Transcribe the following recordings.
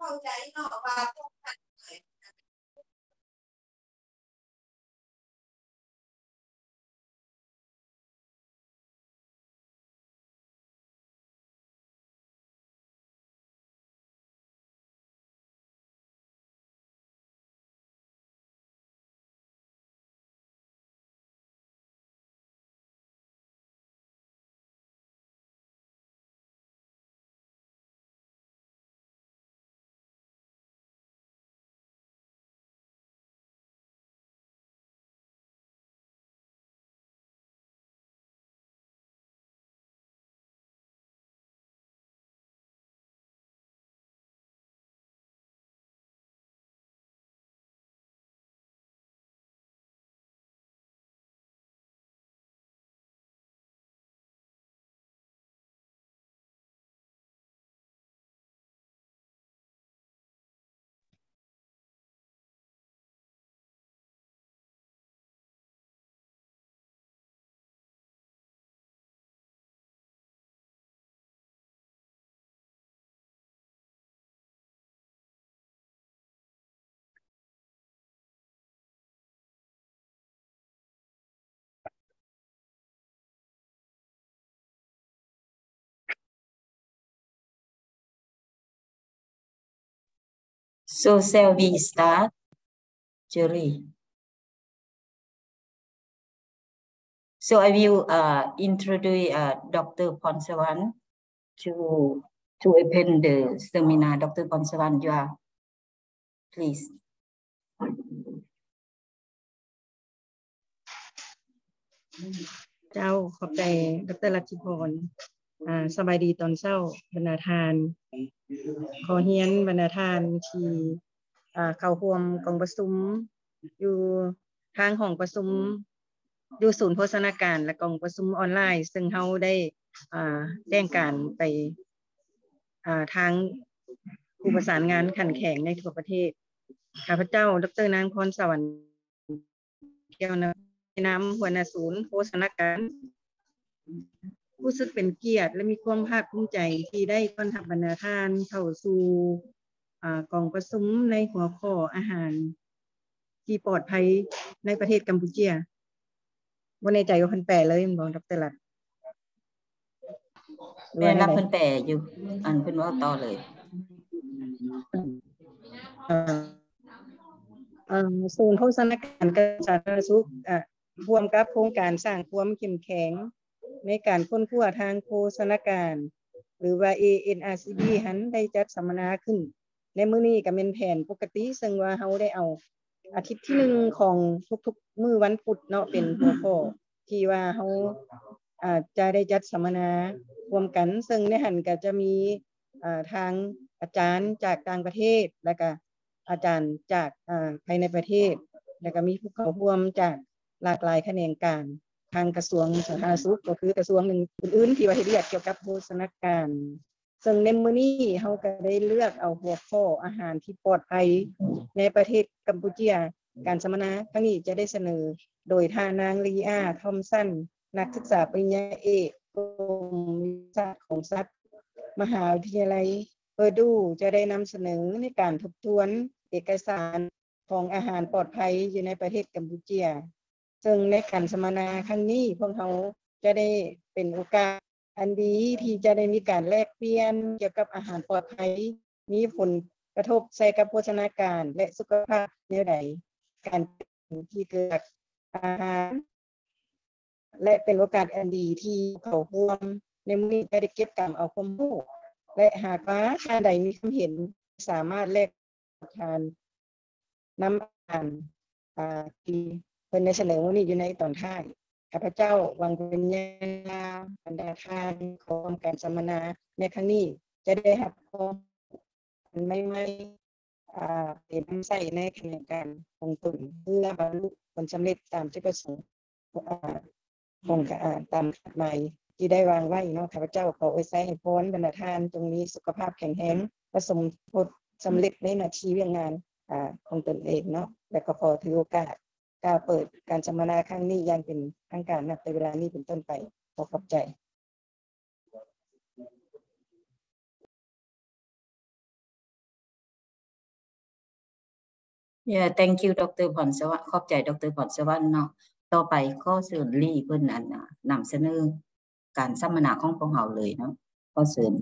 เข้าใจเนาะว่าต้องการSo shall we start, Julie? So I will introduce Dr. Ponsawan to open the seminar. Dr. Ponsawan, you are please. เจ้าขอบใจดร.รัชพรสบายดีตอนเช้าบรรณาทานขอเรียนบรรณาทานที่เข้าร่วมกองประชุมอยู่ทางห้องประชุมอยู่ศูนย์โภชนาการและกองประชุมออนไลน์ซึ่งเฮาได้แจ้งการไปทางผู้ประสานงานขันแข็งในทั่วประเทศข้าพเจ้าดร.นางพรสวรรค์แก้วนำหัวหน้าศูนย์โภชนาการรู้สึกเป็นเกียรติและมีความภาคภูมิใจที่ได้ต้อนรับบรรณาทานเข้าสู่กองประชุมในหัวข้ออาหารที่ปลอดภัยในประเทศกัมพูชาบ่แน่ใจว่าเพิ่นแปลเลยบ่ดร.รัตน์แม่รับเพิ่นแปลอยู่อันเพิ่นเว้าต่อเลยศูนย์โภชนาการกระทรวงสาธารณสุขร่วมกับโครงการสร้างความเข้มแข็งในการค้นคว้าทางโภชนาการหรือว่า ANRCB หันได้จัดสัมมนาขึ้นในมื้อนี้ก็เป็นแผนปกติซึ่งว่าเฮาได้เอาอาทิตย์ที่1ของทุกๆมื้อวันพุธเนาะเป็นหัวข้อที่ว่าเฮาจะได้จัดสัมมนาร่วมกันซึ่งในหันก็จะมีทางอาจารย์จากต่างประเทศแล้วก็อาจารย์จากภายในประเทศแล้วก็มีผู้เข้าร่วมจากหลากหลายแขนงการ างกระทรวงสาธารณสุขก็คือกระทรวงหนึ่งอื่นๆที่ว่าเฮ็ดเวียกเกี่ยวกับโภชนาการซึ่งในมื้อนี้เฮาก็ได้เลือกเอาหัวข้ออาหารที่ปลอดภัยในประเทศกัมพูชาการสัมมนาครั้งนี้จะได้เสนอโดยท่านางลีอาทอมสันนักศึกษาปริญญาเอกกรมวิชาของสัตว์มหาวิทยาลัยเปอร์ดูจะได้นำเสนอในการทบทวนเอกสารของอาหารปลอดภัยอยู่ในประเทศกัมพูชาซึ่งในการสัมมนาครั้งนี้พวกเขาจะได้เป็นโอกาสอันดีที่จะได้มีการแลกเปลี่ยนเกี่ยวกับอาหารปลอดภัยมีผลกระทบใส่กับโภชนาการและสุขภาพแนวใดการที่เกิดอาหารและเป็นโอกาสอันดีที่เขาร่วมในมื้อนี้ได้เก็บกรรมเอาความรู้และหากว่าท่านใดมีความเห็นสามารถแลกทานนำอ่านที่เพิ่นได้เสนอมื้อนี้อยู่ในตอนท้ายข้าพเจ้าหวังเป็นญาบรรดาท่านของการสัมมนาในครั้งนี้จะได้รับความไม่เป็นใส่ในขณะการของตนเพื่อบรรลุผลสำเร็จตามจุดประสงค์ของการตามหมายที่ได้วางไว้เนาะข้าพเจ้าขออวยไว้ให้พรบรรดาท่านจงมีสุขภาพแข็งแรงประสบผลสำเร็จในหน้าที่งานของตนเองเนาะและก็ขอถือโอกาสการเปิดการสัมมนาครั้งนี้อย่างเป็นทางการนับแต่เวลานี้เป็นต้นไปขอขอบใจ Yeah, thank you ดร.พรสวรรค์ขอบใจดร.พรสวรรค์เนาะต่อไปก็เชิญลี่เพิ่นนำเสนอการสัมมนาของพวกเราเลยเนาะก็เชิญ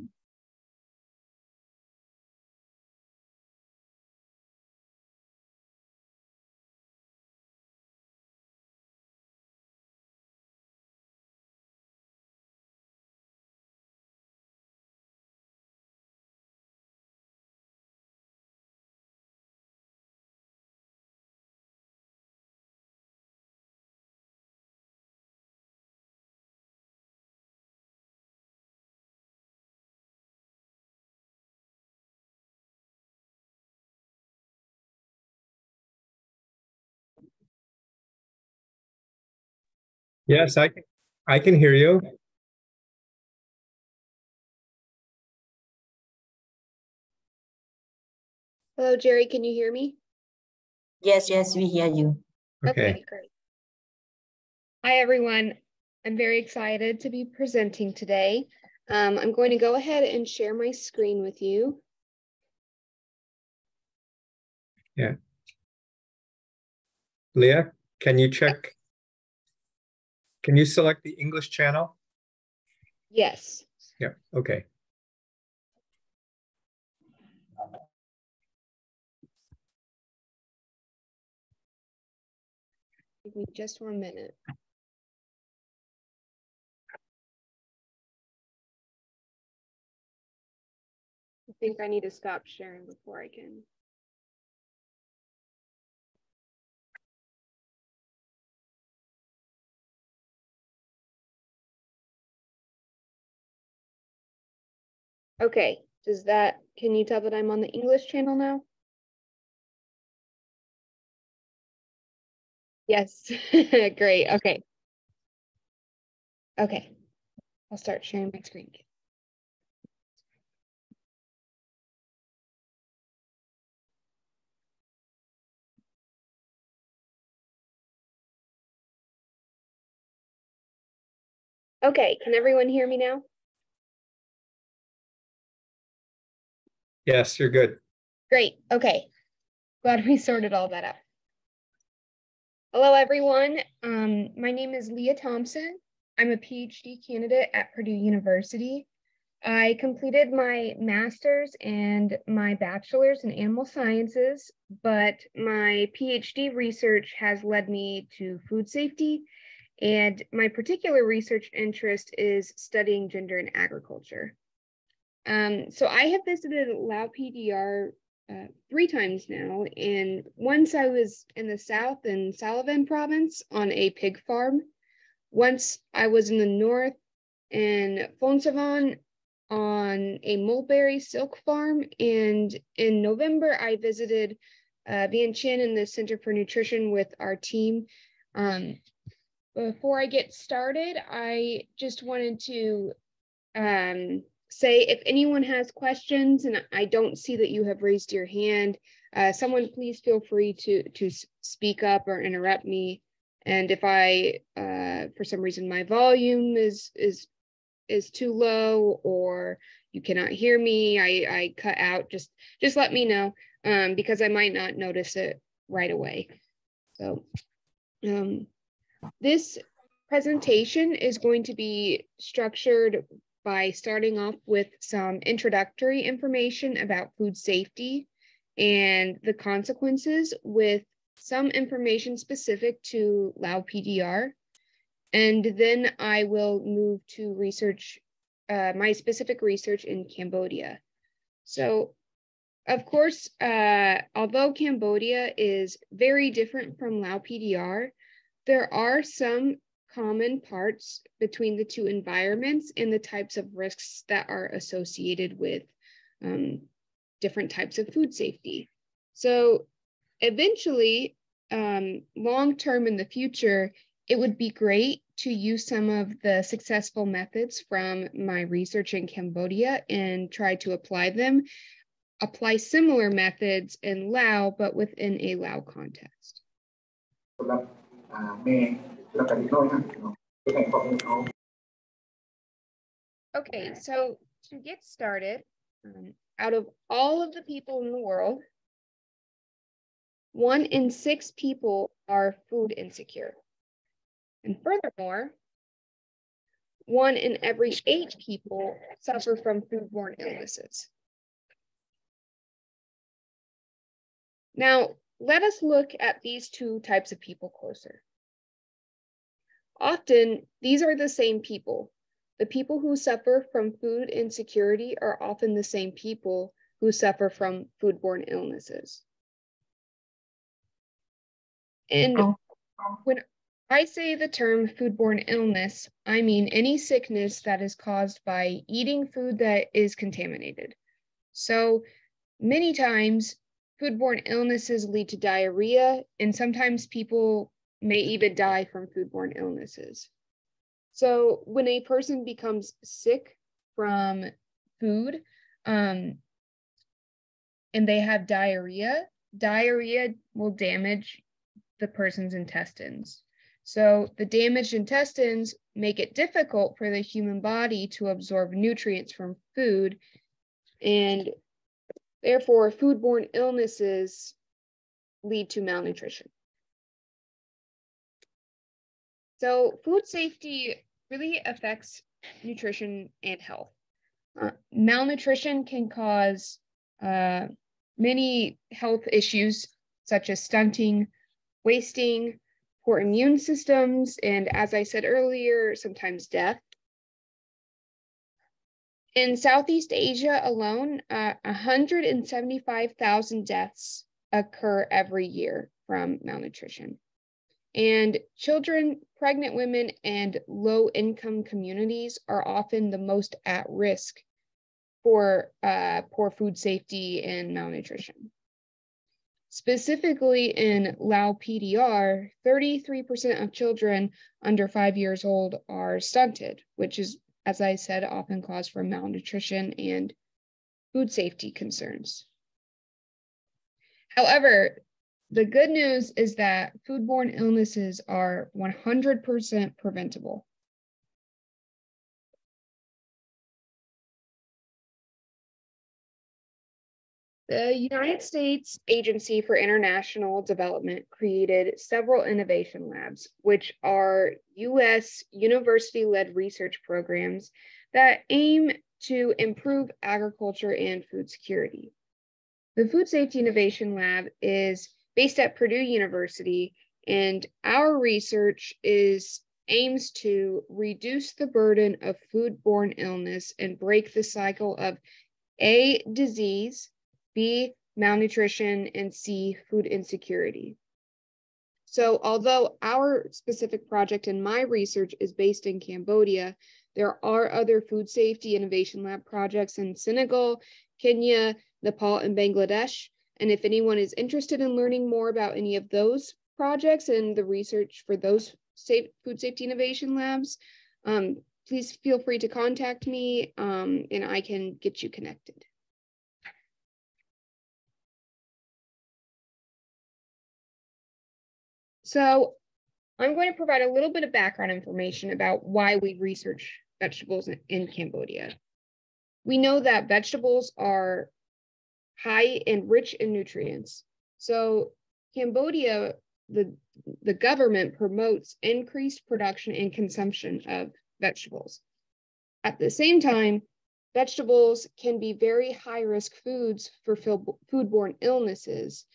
Yes, I can hear you. Hello, Jerry. Can you hear me? Yes, we hear you. Okay, great. Hi, everyone. I'm very excited to be presenting today. I'm going to go ahead and share my screen with you. Yeah. Leah, can you check? Can you select the English channel? Yes. Yeah, okay. Give me just 1 minute. I think I need to stop sharing before I can. Okay, can you tell that I'm on the English channel now? Yes, great, okay. Okay, I'll start sharing my screen. Okay, can everyone hear me now? Yes, you're good. Great, okay. Glad we sorted all that out. Hello, everyone. My name is Leah Thompson. I'm a PhD candidate at Purdue University. I completed my master's and my bachelor's in animal sciences, but my PhD research has led me to food safety, and my particular research interest is studying gender in agriculture. So I have visited Lao PDR 3 times now, and once I was in the south in Salavan province on a pig farm. Once I was in the north in Phonsavan on a mulberry silk farm, and in November I visited Vientiane in the Center for Nutrition with our team Before I get started, I just wanted to say if anyone has questions and I don't see that you have raised your hand, someone please feel free to speak up or interrupt me. And if I, for some reason, my volume is too low or you cannot hear me, I cut out, just let me know because I might not notice it right away. So this presentation is going to be structured by starting off with some introductory information about food safety and the consequences with some information specific to Lao PDR. And then I will move to research, my specific research in Cambodia. So, of course, although Cambodia is very different from Lao PDR, there are some common parts between the two environments and the types of risks that are associated with different types of food safety. So eventually, long-term in the future, it would be great to use some of the successful methods from my research in Cambodia and try to apply similar methods in Lao, but within a Lao context. Okay, so to get started, out of all of the people in the world, 1 in 6 people are food insecure. And furthermore, 1 in every 8 people suffer from foodborne illnesses. Now, let us look at these 2 types of people closer. Often, these are the same people. The people who suffer from food insecurity are often the same people who suffer from foodborne illnesses. And when I say the term foodborne illness, I mean any sickness that is caused by eating food that is contaminated. So many times, foodborne illnesses lead to diarrhea, and sometimes people may even die from foodborne illnesses. So when a person becomes sick from food and they have diarrhea, diarrhea will damage the person's intestines. So the damaged intestines make it difficult for the human body to absorb nutrients from food, and therefore foodborne illnesses lead to malnutrition. So food safety really affects nutrition and health. Malnutrition can cause many health issues such as stunting, wasting, poor immune systems, and as I said earlier, sometimes death. In Southeast Asia alone, 175,000 deaths occur every year from malnutrition. And children, pregnant women, and low-income communities are often the most at risk for poor food safety and malnutrition. Specifically in Lao PDR, 33% of children under 5 years old are stunted, which is, as I said, often cause for malnutrition and food safety concerns. However, the good news is that foodborne illnesses are 100% preventable. The United States Agency for International Development created several innovation labs, which are U.S. university-led research programs that aim to improve agriculture and food security. The Food Safety Innovation Lab is based at Purdue University, and our research aims to reduce the burden of foodborne illness and break the cycle of A, disease, B, malnutrition, and C, food insecurity. So although our specific project in my research is based in Cambodia, there are other food safety innovation lab projects in Senegal, Kenya, Nepal, and Bangladesh. And if anyone is interested in learning more about any of those projects and the research for those food safety innovation labs, please feel free to contact me and I can get you connected. So I'm going to provide a little bit of background information about why we research vegetables in Cambodia. We know that vegetables are high and rich in nutrients. So Cambodia, the government promotes increased production and consumption of vegetables. At the same time, vegetables can be very high-risk foods for foodborne illnesses.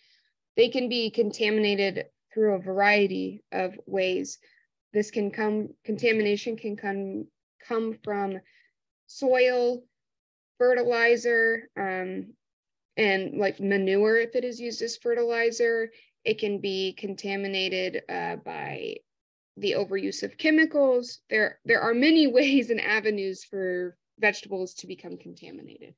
They can be contaminated through a variety of ways. Contamination can come from soil, fertilizer, and like manure if it is used as fertilizer. It can be contaminated by the overuse of chemicals. There are many ways and avenues for vegetables to become contaminated.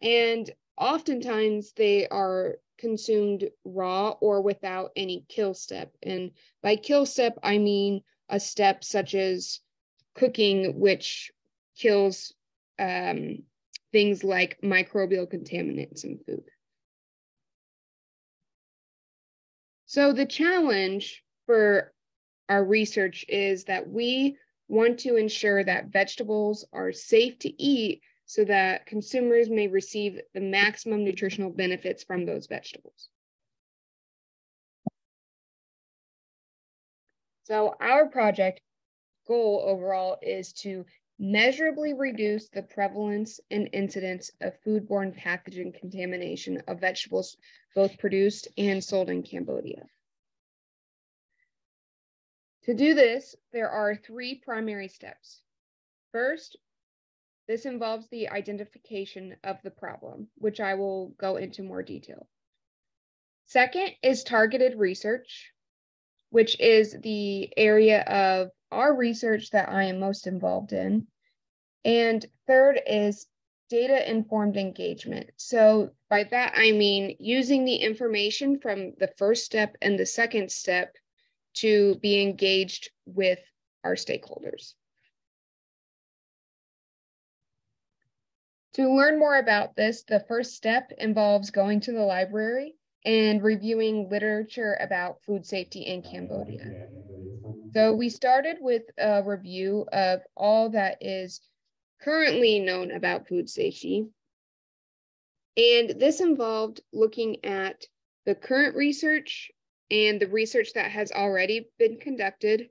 And oftentimes they are consumed raw or without any kill step. And by kill step, I mean a step such as cooking, which kills things like microbial contaminants in food. So the challenge for our research is that we want to ensure that vegetables are safe to eat so that consumers may receive the maximum nutritional benefits from those vegetables. So our project goal overall is to measurably reduce the prevalence and incidence of foodborne pathogen contamination of vegetables, both produced and sold in Cambodia. To do this, there are 3 primary steps. First, this involves the identification of the problem, which I will go into more detail. Second is targeted research, which is the area of our research that I am most involved in. And third is data-informed engagement. So by that, I mean using the information from the first step and the second step to be engaged with our stakeholders. To learn more about this, the first step involves going to the library and reviewing literature about food safety in Cambodia. So we started with a review of all that is currently known about food safety. And this involved looking at the current research and the research that has already been conducted,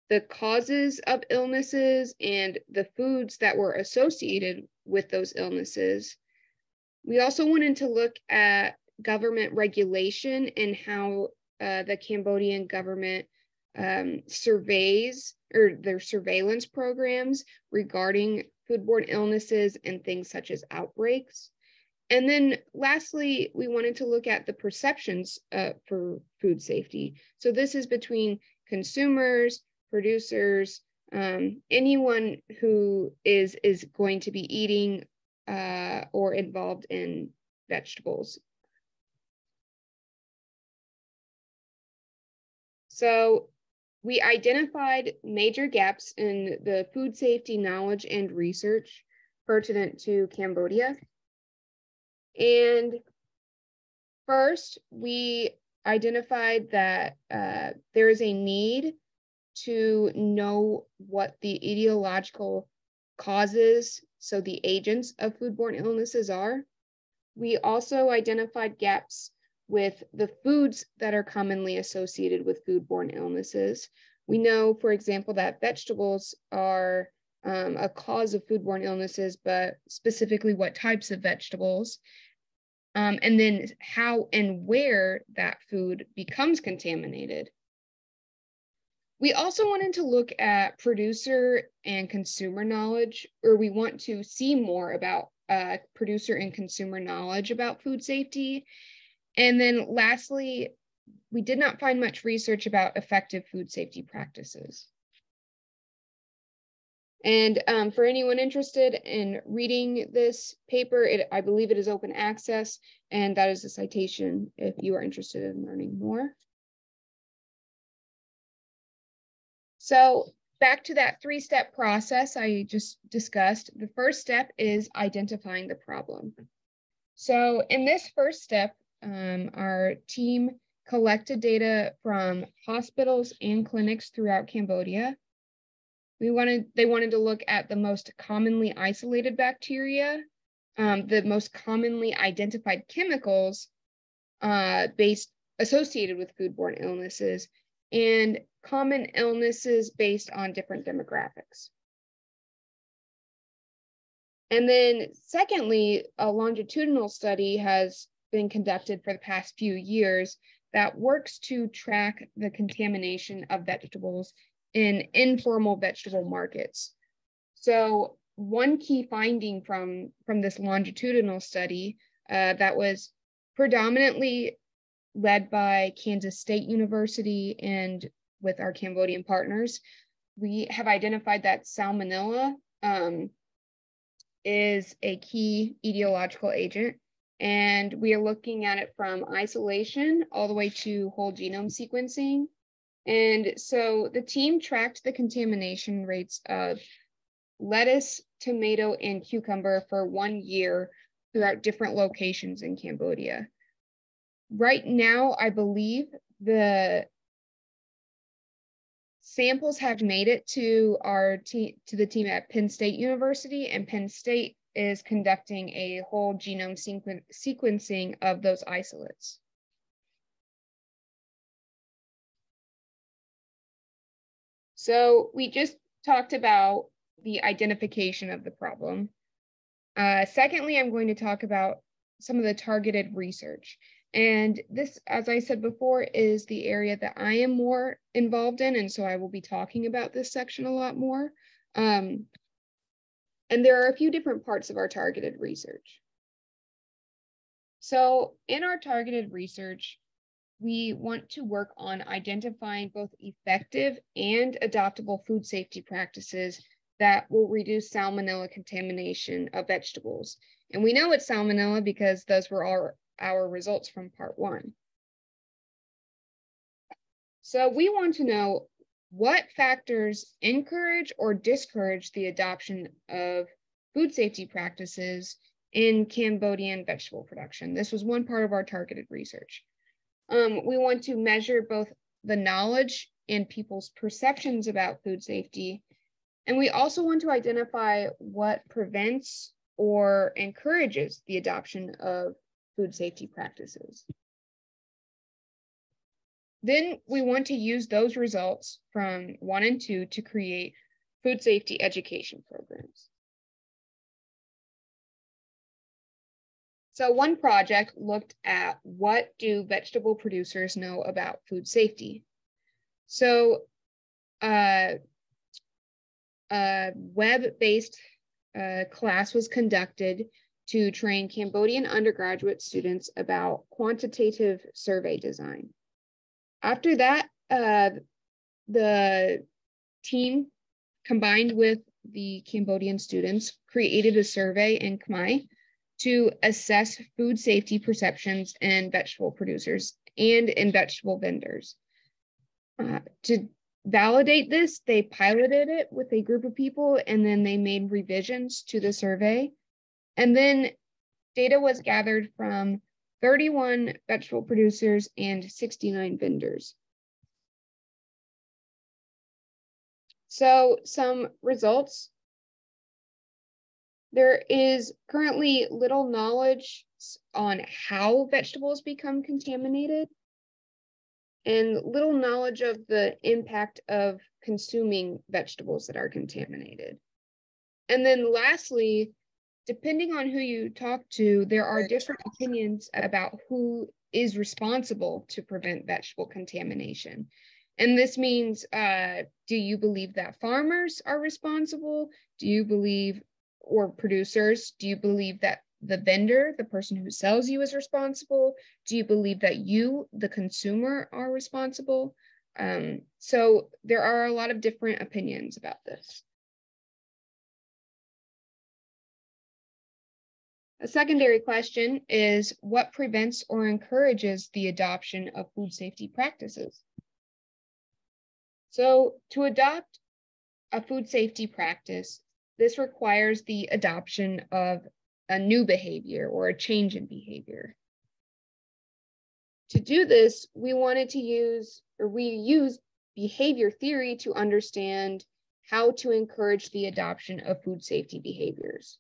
the causes of illnesses and the foods that were associated with those illnesses. We also wanted to look at government regulation and how the Cambodian government surveys or their surveillance programs regarding foodborne illnesses and things such as outbreaks. And then lastly, we wanted to look at the perceptions for food safety. So this is between consumers, producers, anyone who is going to be eating or involved in vegetables. So we identified major gaps in the food safety knowledge and research pertinent to Cambodia. And first, we identified that there is a need to know what the etiological causes, so the agents of foodborne illnesses are. We also identified gaps with the foods that are commonly associated with foodborne illnesses. We know, for example, that vegetables are a cause of foodborne illnesses, but specifically what types of vegetables, and then how and where that food becomes contaminated. We also wanted to look at producer and consumer knowledge, or we want to see more about producer and consumer knowledge about food safety. And then lastly, we did not find much research about effective food safety practices. And for anyone interested in reading this paper, I believe it is open access, and that is a citation if you are interested in learning more. So back to that three-step process I just discussed, the first step is identifying the problem. So in this first step, our team collected data from hospitals and clinics throughout Cambodia. They wanted to look at the most commonly isolated bacteria, the most commonly identified chemicals associated with foodborne illnesses, and common illnesses based on different demographics. And then secondly, a longitudinal study has been conducted for the past few years that works to track the contamination of vegetables in informal vegetable markets. So one key finding from this longitudinal study that was predominantly led by Kansas State University and with our Cambodian partners, we have identified that salmonella is a key etiological agent, and we are looking at it from isolation all the way to whole genome sequencing. And so the team tracked the contamination rates of lettuce, tomato, and cucumber for 1 year throughout different locations in Cambodia. Right now, I believe the samples have made it to the team at Penn State University, and Penn State is conducting a whole genome sequencing of those isolates. So we just talked about the identification of the problem. Secondly, I'm going to talk about some of the targeted research. And this, as I said before, is the area that I am more involved in, and so I will be talking about this section a lot more. And there are a few different parts of our targeted research. So in our targeted research, we want to work on identifying both effective and adoptable food safety practices that will reduce salmonella contamination of vegetables. And we know it's salmonella because those were our results from part 1. So we want to know what factors encourage or discourage the adoption of food safety practices in Cambodian vegetable production. This was one part of our targeted research. We want to measure both the knowledge and people's perceptions about food safety. And we also want to identify what prevents or encourages the adoption of food safety practices. Then we want to use those results from 1 and 2 to create food safety education programs. So one project looked at what do vegetable producers know about food safety. So a web-based class was conducted to train Cambodian undergraduate students about quantitative survey design. After that, the team, combined with the Cambodian students, created a survey in Khmer to assess food safety perceptions in vegetable producers and in vegetable vendors. To validate this, they piloted it with a group of people, and then they made revisions to the survey. And then data was gathered from 31 vegetable producers and 69 vendors. So some results. There is currently little knowledge on how vegetables become contaminated and little knowledge of the impact of consuming vegetables that are contaminated. And then lastly, depending on who you talk to, there are different opinions about who is responsible to prevent vegetable contamination. And this means, do you believe that farmers are responsible? Do you believe, or producers, do you believe that the vendor, the person who sells you, is responsible? Do you believe that you, the consumer, are responsible? So there are a lot of different opinions about this. A secondary question is, what prevents or encourages the adoption of food safety practices? So to adopt a food safety practice, this requires the adoption of a new behavior or a change in behavior. To do this, we use behavior theory to understand how to encourage the adoption of food safety behaviors.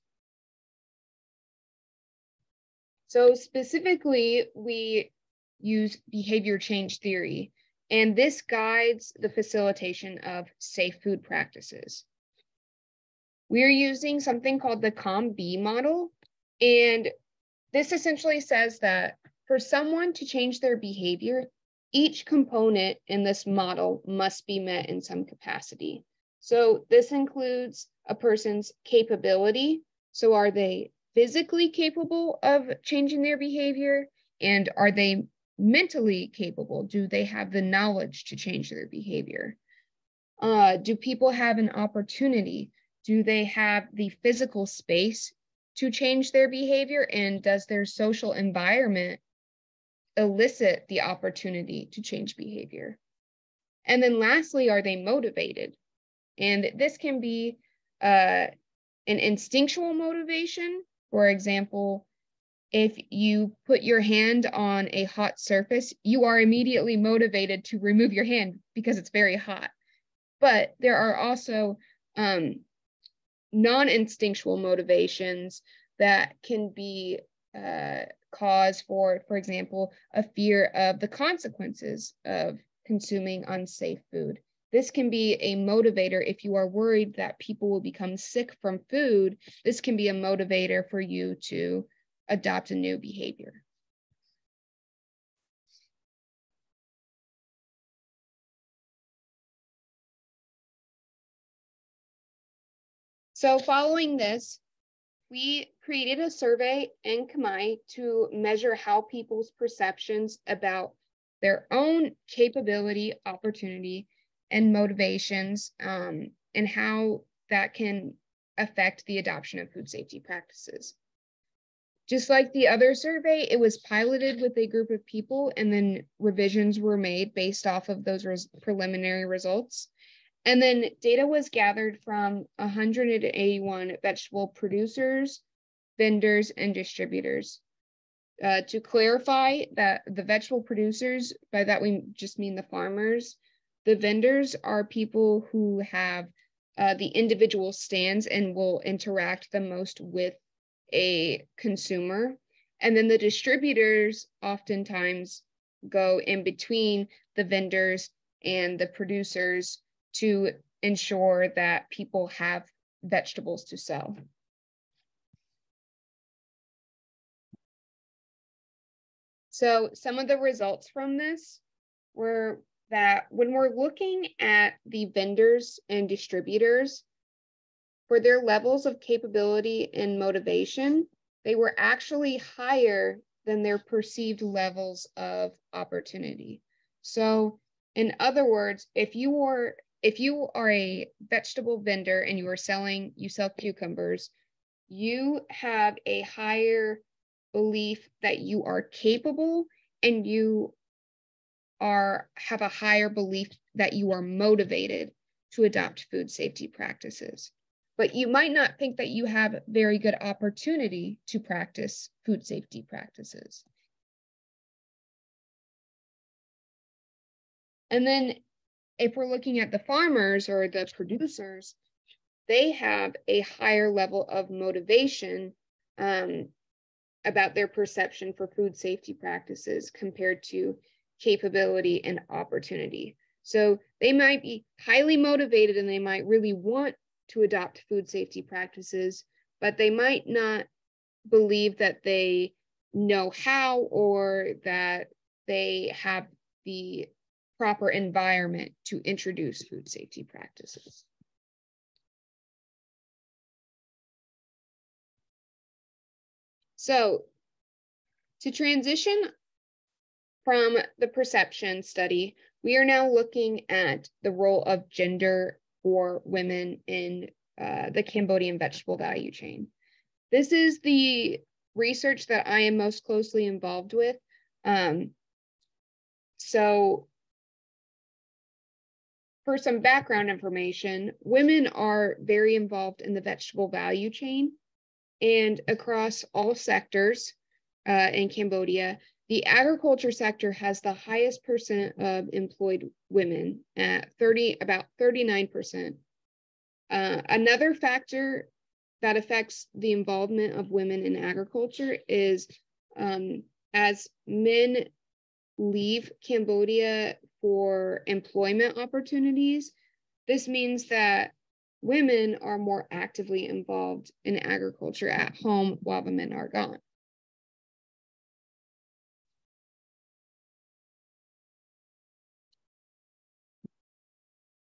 So specifically, we use behavior change theory, and this guides the facilitation of safe food practices. We are using something called the COM-B model, and this essentially says that for someone to change their behavior, each component in this model must be met in some capacity. So this includes a person's capability. So are they physically capable of changing their behavior? And are they mentally capable? Do they have the knowledge to change their behavior? Do people have an opportunity? Do they have the physical space to change their behavior? And does their social environment elicit the opportunity to change behavior? And then lastly, are they motivated? And this can be an instinctual motivation. For example, if you put your hand on a hot surface, you are immediately motivated to remove your hand because it's very hot. But there are also non-instinctual motivations that can be cause for example, a fear of the consequences of consuming unsafe food. This can be a motivator if you are worried that people will become sick from food. This can be a motivator for you to adopt a new behavior. So following this, we created a survey in Khmer to measure how people's perceptions about their own capability, opportunity, and motivations, and how that can affect the adoption of food safety practices. Just like the other survey, it was piloted with a group of people, and then revisions were made based off of those preliminary results. And then data was gathered from 181 vegetable producers, vendors, and distributors. To clarify that the vegetable producers, by that we just mean the farmers. The vendors are people who have the individual stands and will interact the most with a consumer. And then the distributors oftentimes go in between the vendors and the producers to ensure that people have vegetables to sell. So some of the results from this were that when we're looking at the vendors and distributors, for their levels of capability and motivation, they were actually higher than their perceived levels of opportunity. So in other words, if you are a vegetable vendor and you sell cucumbers, you have a higher belief that you are capable, and you have a higher belief that you are motivated to adopt food safety practices. But you might not think that you have very good opportunity to practice food safety practices. And then if we're looking at the farmers or the producers, they have a higher level of motivation about their perception for food safety practices compared to capability and opportunity. So they might be highly motivated and they might really want to adopt food safety practices, but they might not believe that they know how or that they have the proper environment to introduce food safety practices. So to transition from the perception study, we are now looking at the role of gender for women in the Cambodian vegetable value chain. This is the research that I am most closely involved with. So for some background information, women are very involved in the vegetable value chain, and across all sectors in Cambodia, the agriculture sector has the highest percent of employed women at about 39%. Another factor that affects the involvement of women in agriculture is as men leave Cambodia for employment opportunities, this means that women are more actively involved in agriculture at home while the men are gone.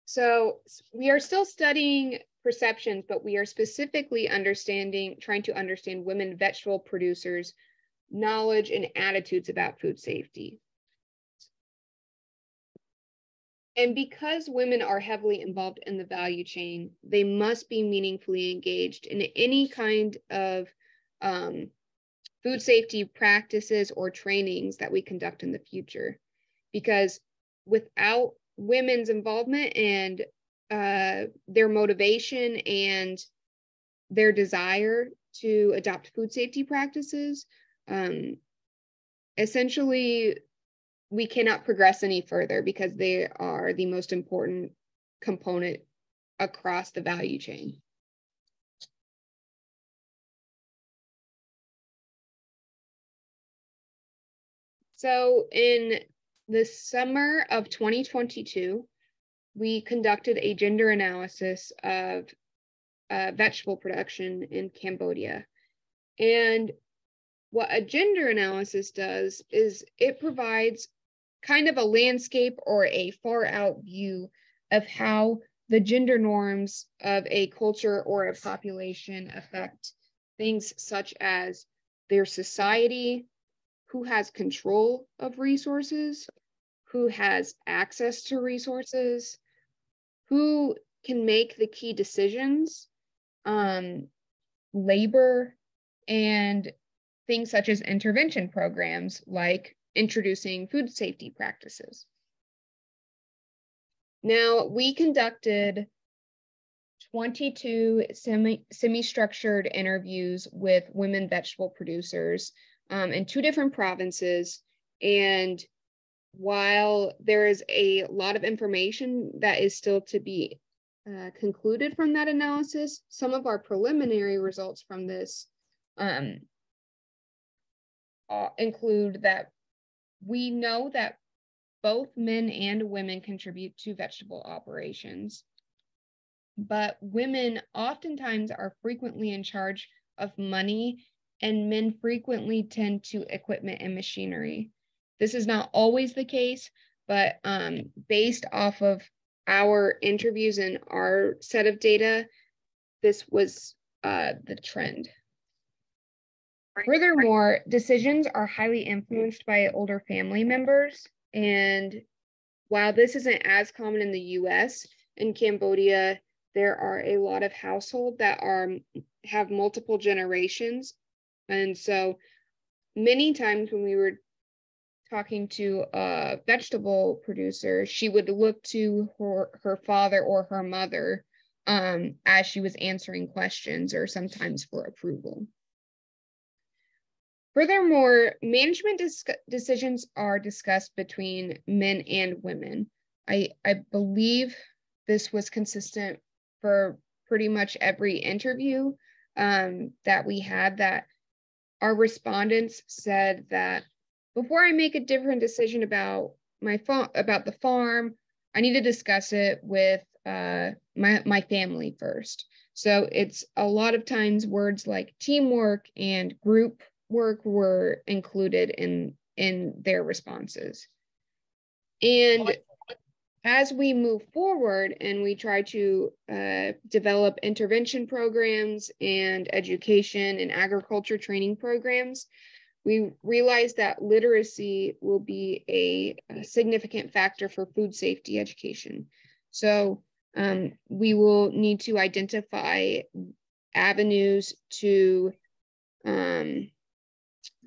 So we are still studying perceptions, but we are specifically trying to understand women vegetable producers' knowledge and attitudes about food safety. And because women are heavily involved in the value chain, they must be meaningfully engaged in any kind of food safety practices or trainings that we conduct in the future. Because without women's involvement and their motivation and their desire to adopt food safety practices, essentially, we cannot progress any further because they are the most important component across the value chain. So in the summer of 2022, we conducted a gender analysis of vegetable production in Cambodia. And what a gender analysis does is it provides kind of a landscape or a far out view of how the gender norms of a culture or a population affect things such as their society, who has control of resources, who has access to resources, who can make the key decisions, labor, and things such as intervention programs like introducing food safety practices. Now, we conducted 22 semi-structured interviews with women vegetable producers in 2 different provinces. And while there is a lot of information that is still to be concluded from that analysis, some of our preliminary results from this include that we know that both men and women contribute to vegetable operations, but women oftentimes are frequently in charge of money and men frequently tend to equipment and machinery. This is not always the case, but based off of our interviews and our set of data, this was the trend. Furthermore, decisions are highly influenced by older family members. And while this isn't as common in the US, in Cambodia, there are a lot of households that have multiple generations. And so many times when we were talking to a vegetable producer, she would look to her father or her mother as she was answering questions or sometimes for approval. Furthermore, management decisions are discussed between men and women. I believe this was consistent for pretty much every interview that we had, that our respondents said that before I make a different decision about the farm, I need to discuss it with my family first. So it's a lot of times words like teamwork and group work were included in their responses. And as we move forward and we try to develop intervention programs and education and agriculture training programs, we realize that literacy will be a significant factor for food safety education. So we will need to identify avenues to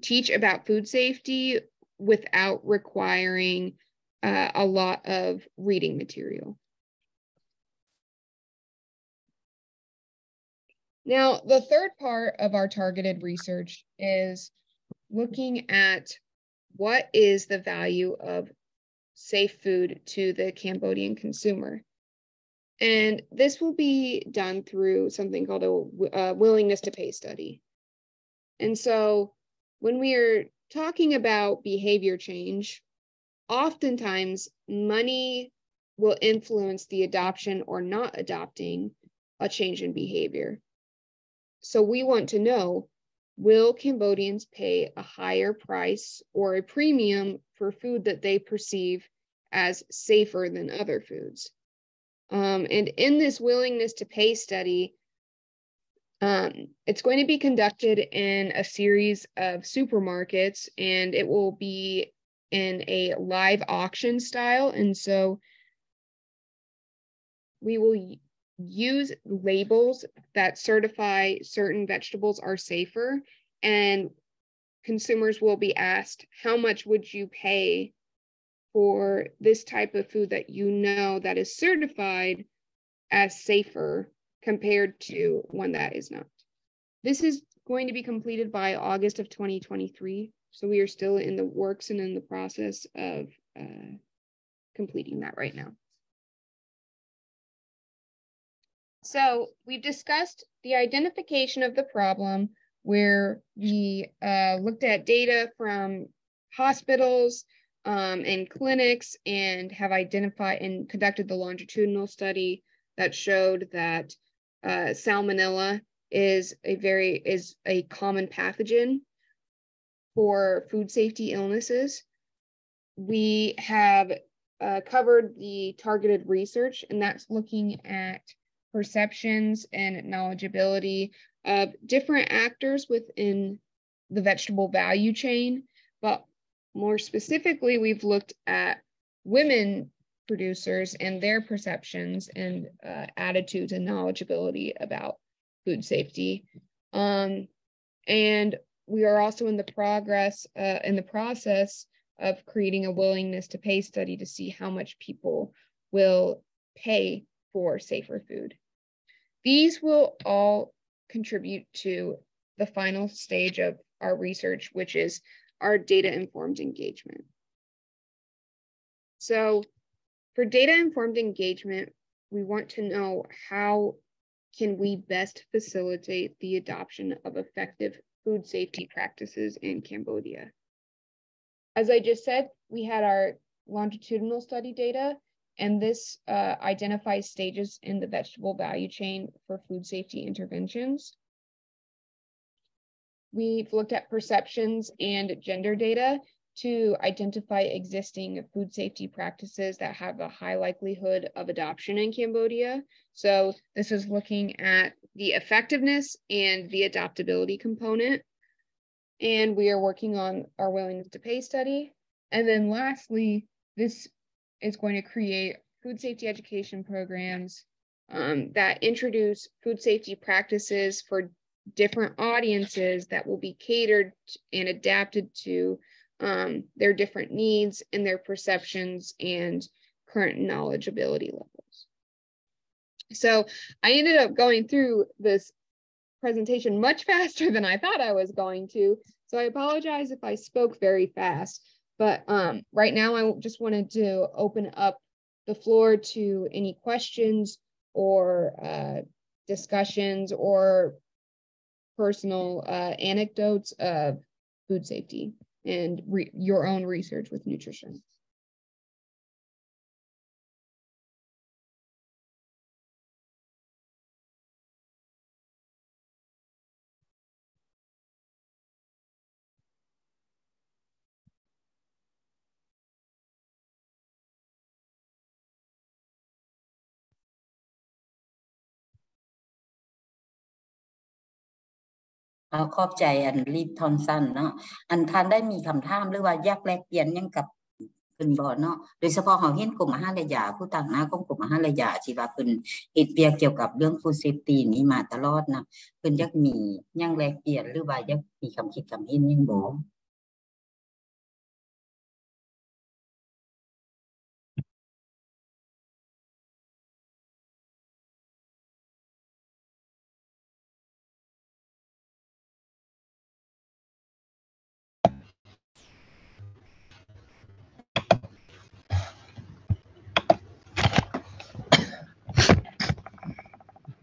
teach about food safety without requiring a lot of reading material. Now, the third part of our targeted research is looking at what is the value of safe food to the Cambodian consumer. And this will be done through something called a willingness to pay study. And so when we are talking about behavior change, oftentimes money will influence the adoption or not adopting a change in behavior. So we want to know, will Cambodians pay a higher price or a premium for food that they perceive as safer than other foods? And in this willingness to pay study, it's going to be conducted in a series of supermarkets, and it will be in a live auction style. And so we will use labels that certify certain vegetables are safer, and consumers will be asked, how much would you pay for this type of food that you know that is certified as safer compared to one that is not? This is going to be completed by August of 2023. So we are still in the works and in the process of completing that right now. So we've discussed the identification of the problem, where we looked at data from hospitals and clinics and have identified and conducted the longitudinal study that showed that salmonella is a common pathogen for food safety illnesses. We have covered the targeted research, and that's looking at perceptions and knowledgeability of different actors within the vegetable value chain. But more specifically, we've looked at women producers and their perceptions and attitudes and knowledgeability about food safety. And we are also in the process of creating a willingness to pay study to see how much people will pay for safer food. These will all contribute to the final stage of our research, which is our data-informed engagement. So for data-informed engagement, we want to know how can we best facilitate the adoption of effective food safety practices in Cambodia. As I just said, we had our longitudinal study data, and this identifies stages in the vegetable value chain for food safety interventions. We've looked at perceptions and gender data to identify existing food safety practices that have a high likelihood of adoption in Cambodia. So this is looking at the effectiveness and the adoptability component. And we are working on our willingness to pay study. And then lastly, this is going to create food safety education programs that introduce food safety practices for different audiences that will be catered and adapted to their different needs and their perceptions and current knowledgeability levels. So I ended up going through this presentation much faster than I thought I was going to. So I apologize if I spoke very fast, but right now I just wanted to open up the floor to any questions or discussions or personal anecdotes of food safety and your own research with nutrition.ขอบใจอันลีดทอนสันเนาะอันท่านได้มีคำถามหรือว่าอยากแลกเปลี่ยนหยังกับเพิ่นบ่เนาะโดยเฉพาะเฮาเห็นกลุ่มอาหารและยาผู้ต่างหน้าของกลุ่มอาหารและยาที่ว่าเพิ่นเฮ็ดเวียกเกี่ยวกับเรื่อง food safety นี้มาตลอดนะเพิ่นอยากมีหยังแลกเปลี่ยนหรือว่าอยากมีคำคิดคำเห็นหยังบ่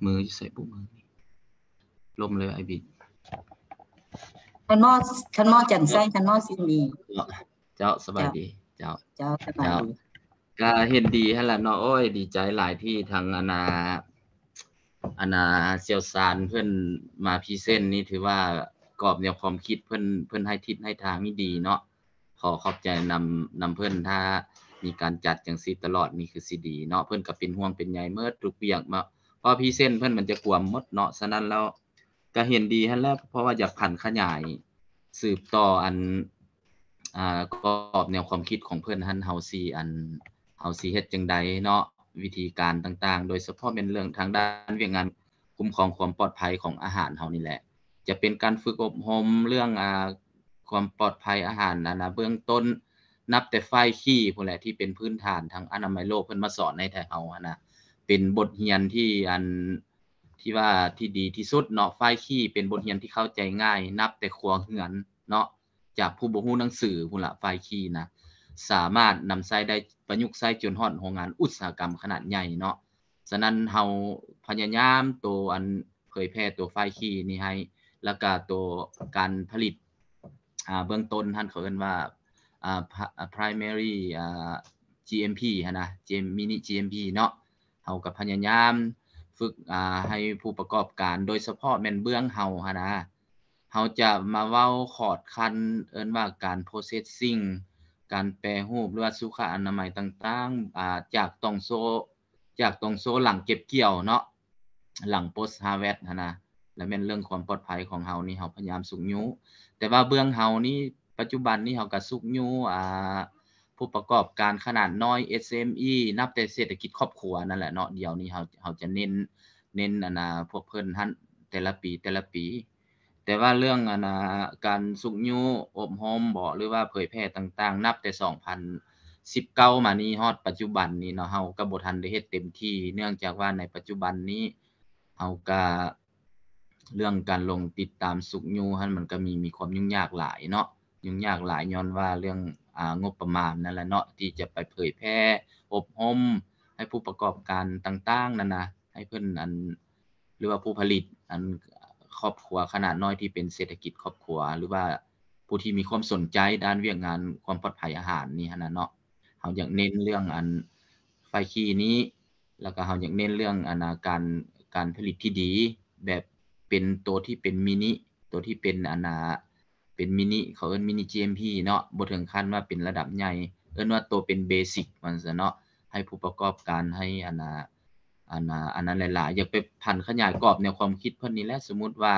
มืออยู่ใส่ปุ๊บมือลมเลยไอ้บิดท่านหมอจันไส้ท่านหมอซินดีเจ้าสบายดีเจ้าสบายดีก็เห็นดีหั่นล่ะเนาะโอ้ยดีใจหลายที่ทางอาณาเชี่ยวชาญเพิ่นมาพรีเซนต์นี่ถือว่ากรอบแนวความคิดเพิ่นให้ทิศให้ทางนี่ดีเนาะขอขอบใจนำเพิ่นถ้ามีการจัดจังซี่ตลอดนี่คือสิดีเนาะเพิ่นก็เป็นห่วงเป็นใยเมิดทุกเวียกมาพอพรีเซนต์เพิ่นมันจะกวมหมดเนาะฉะนั้นแล้วก็เห็นดีหั่นแหละเพราะว่าอยากพันขยายสืบต่ออันกรอบแนวความคิดของเพิ่นหั่นเฮาสิเฮ็ดจังไดเนาะวิธีการต่างๆโดยเฉพาะเป็นเรื่องทางด้านเวียกงานคุ้มครองความปลอดภัยของอาหารเฮานี่แหละจะเป็นการฝึกอบรมเรื่องความปลอดภัยอาหารเบื้องต้นนับแต่ไฟขี้พุ่นแหละที่เป็นพื้นฐานทางอนามัยโลกเพิ่นมาสอนในไทยเฮานะเป็นบทเรียนที่ว่าที่ดีที่สุดเนาะไฟขี้เป็นบทเรียนที่เข้าใจง่ายนับแต่ครัวเรือนเนาะจากผู้บ่ฮู้หนังสือพุ่นล่ะไฟขี้นะสามารถนำใช้ได้ประยุกต์ใช้จนฮอดโรงงานอุตสาหกรรมขนาดใหญ่เนาะฉะนั้นเฮาพยายามตัวเผยแพร่ตัวไฟขี้นี่ให้แล้วก็ตัวการผลิตเบื้องต้นท่านเขาเอิ้นว่าprimary GMP หั่นนะ mini GMP เนาะเฮาก็พยายามฝึกให้ผู้ประกอบการโดยเฉพาะแม่นเบื้องเฮาหั่นนะเฮาจะมาเว้าขอดคันเอิ้นว่าการ processing การแปรรูปหรือว่าสุขอนามัยต่างๆจากต้องโซหลังเก็บเกี่ยวเนาะหลัง post harvest หั่นนะและแม่นเรื่องความปลอดภัยของเฮานี่เฮาพยายามสุกยูแต่ว่าเบื้องเฮานี่ปัจจุบันนี้เฮาก็สุกยูผู้ประกอบการขนาดน้อย SME นับแต่เศรษฐกิจครอบครัวนั่นแหละเนาะเดี๋ยวนี้เฮาจะเน้นพวกเพิ่นหั่นแต่ละปีแต่ว่าเรื่องการสุกยูอบรมบ่หรือว่าเผยแพร่ต่างๆนับแต่2019มานี้ฮอดปัจจุบันนี้เนาะเฮาก็บ่ทันได้เฮ็ดเต็มที่เนื่องจากว่าในปัจจุบันนี้เฮาก็เรื่องการลงติดตามสุกยูหั่นมันก็มีความยุ่งยากหลายเนาะยุ่งยากหลายย้อนว่าเรื่องงบประมาณนั่นแหละเนาะที่จะไปเผยแพร่อบรมให้ผู้ประกอบการต่างๆนั่นนะให้เพิ่นหรือว่าผู้ผลิตครอบครัวขนาดน้อยที่เป็นเศรษฐกิจครอบครัวหรือว่าผู้ที่มีความสนใจด้านเวียกงานความปลอดภัยอาหารนี่หั่นน่ะเนาะเฮาอยากเน้นเรื่องไฟขี้นี้แล้วก็เฮาอยากเน้นเรื่องการผลิตที่ดีแบบเป็นตัวที่เป็นมินิตัวที่เป็นเป็นมินิเขาเอิ้นมินิ GMP เนาะบ่ถึงขั้นว่าเป็นระดับใหญ่เอิ้นว่าตัวเป็นเบสิกมันซะเนาะให้ผู้ประกอบการให้อันนั้นหลายๆอยากไปพันขยายกรอบแนวความคิดเพิ่นนี่แหละสมมุติว่า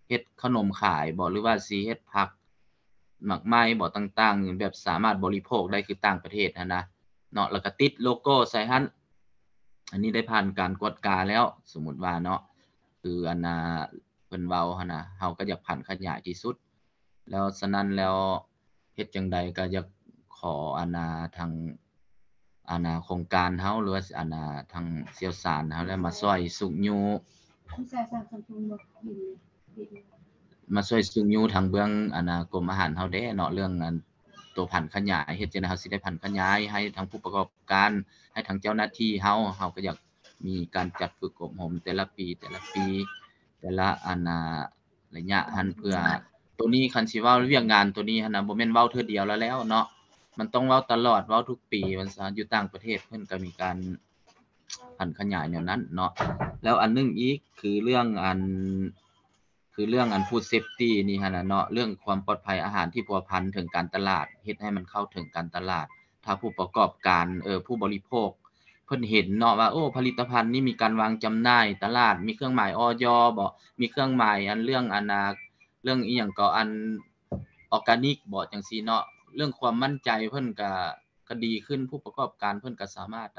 เฮ็ดขนมขายบ่หรือว่าสิเฮ็ดผักหมักไม้บ่ต่างๆแบบสามารถบริโภคได้คือต่างประเทศหั่นนะเนาะแล้วก็ติดโลโก้ใส่หั่นอันนี้ได้ผ่านการกวดกาแล้วสมมุติว่าเนาะคือเพิ่นเว้าหั่นน่ะเฮาก็อยากพันขยายที่สุดแล้วฉะนั้นแล้วเฮ็ดจังได๋ก็อยากขอทางโครงการเฮาหรือว่าทางเชี่ยวชาญเฮาแล้วมาช่วยสุกยูทางเบื้องกรมอาหารเฮาเด้เนาะเรื่องตัวพันขยายเฮ็ดจังได๋เฮาสิได้พันขยายให้ทางผู้ประกอบการให้ทางเจ้าหน้าที่เฮาก็อยากมีการจัดฝึกอบรมแต่ละปีแต่ละระยะหั่นเพื่อตัวนี้คันสิเว้าเวียกงานตัวนี้หั่นน่ะบ่แม่นเว้าเทื่อเดียวแล้วเนาะมันต้องเว้าตลอดเว้าทุกปีว่าซั่นอยู่ต่างประเทศเพิ่นก็มีการพันขยายแนวนั้นเนาะแล้วอันนึงอีกคือเรื่องfood safety นี่หั่นน่ะเนาะเรื่องความปลอดภัยอาหารที่พัวพันถึงการตลาดเฮ็ดให้มันเข้าถึงการตลาดถ้าผู้ประกอบการผู้บริโภคเพิ่นเห็นเนาะว่าโอ้ผลิตภัณฑ์นี้มีการวางจำหน่ายตลาดมีเครื่องหมายอย.บ่มีเครื่องหมายเรื่องอีหยังก็ออร์แกนิกบ่จังซี่เนาะเรื่องความมั่นใจเพิ่นก็ดีขึ้นผู้ประกอบการเพิ่นก็สามารถ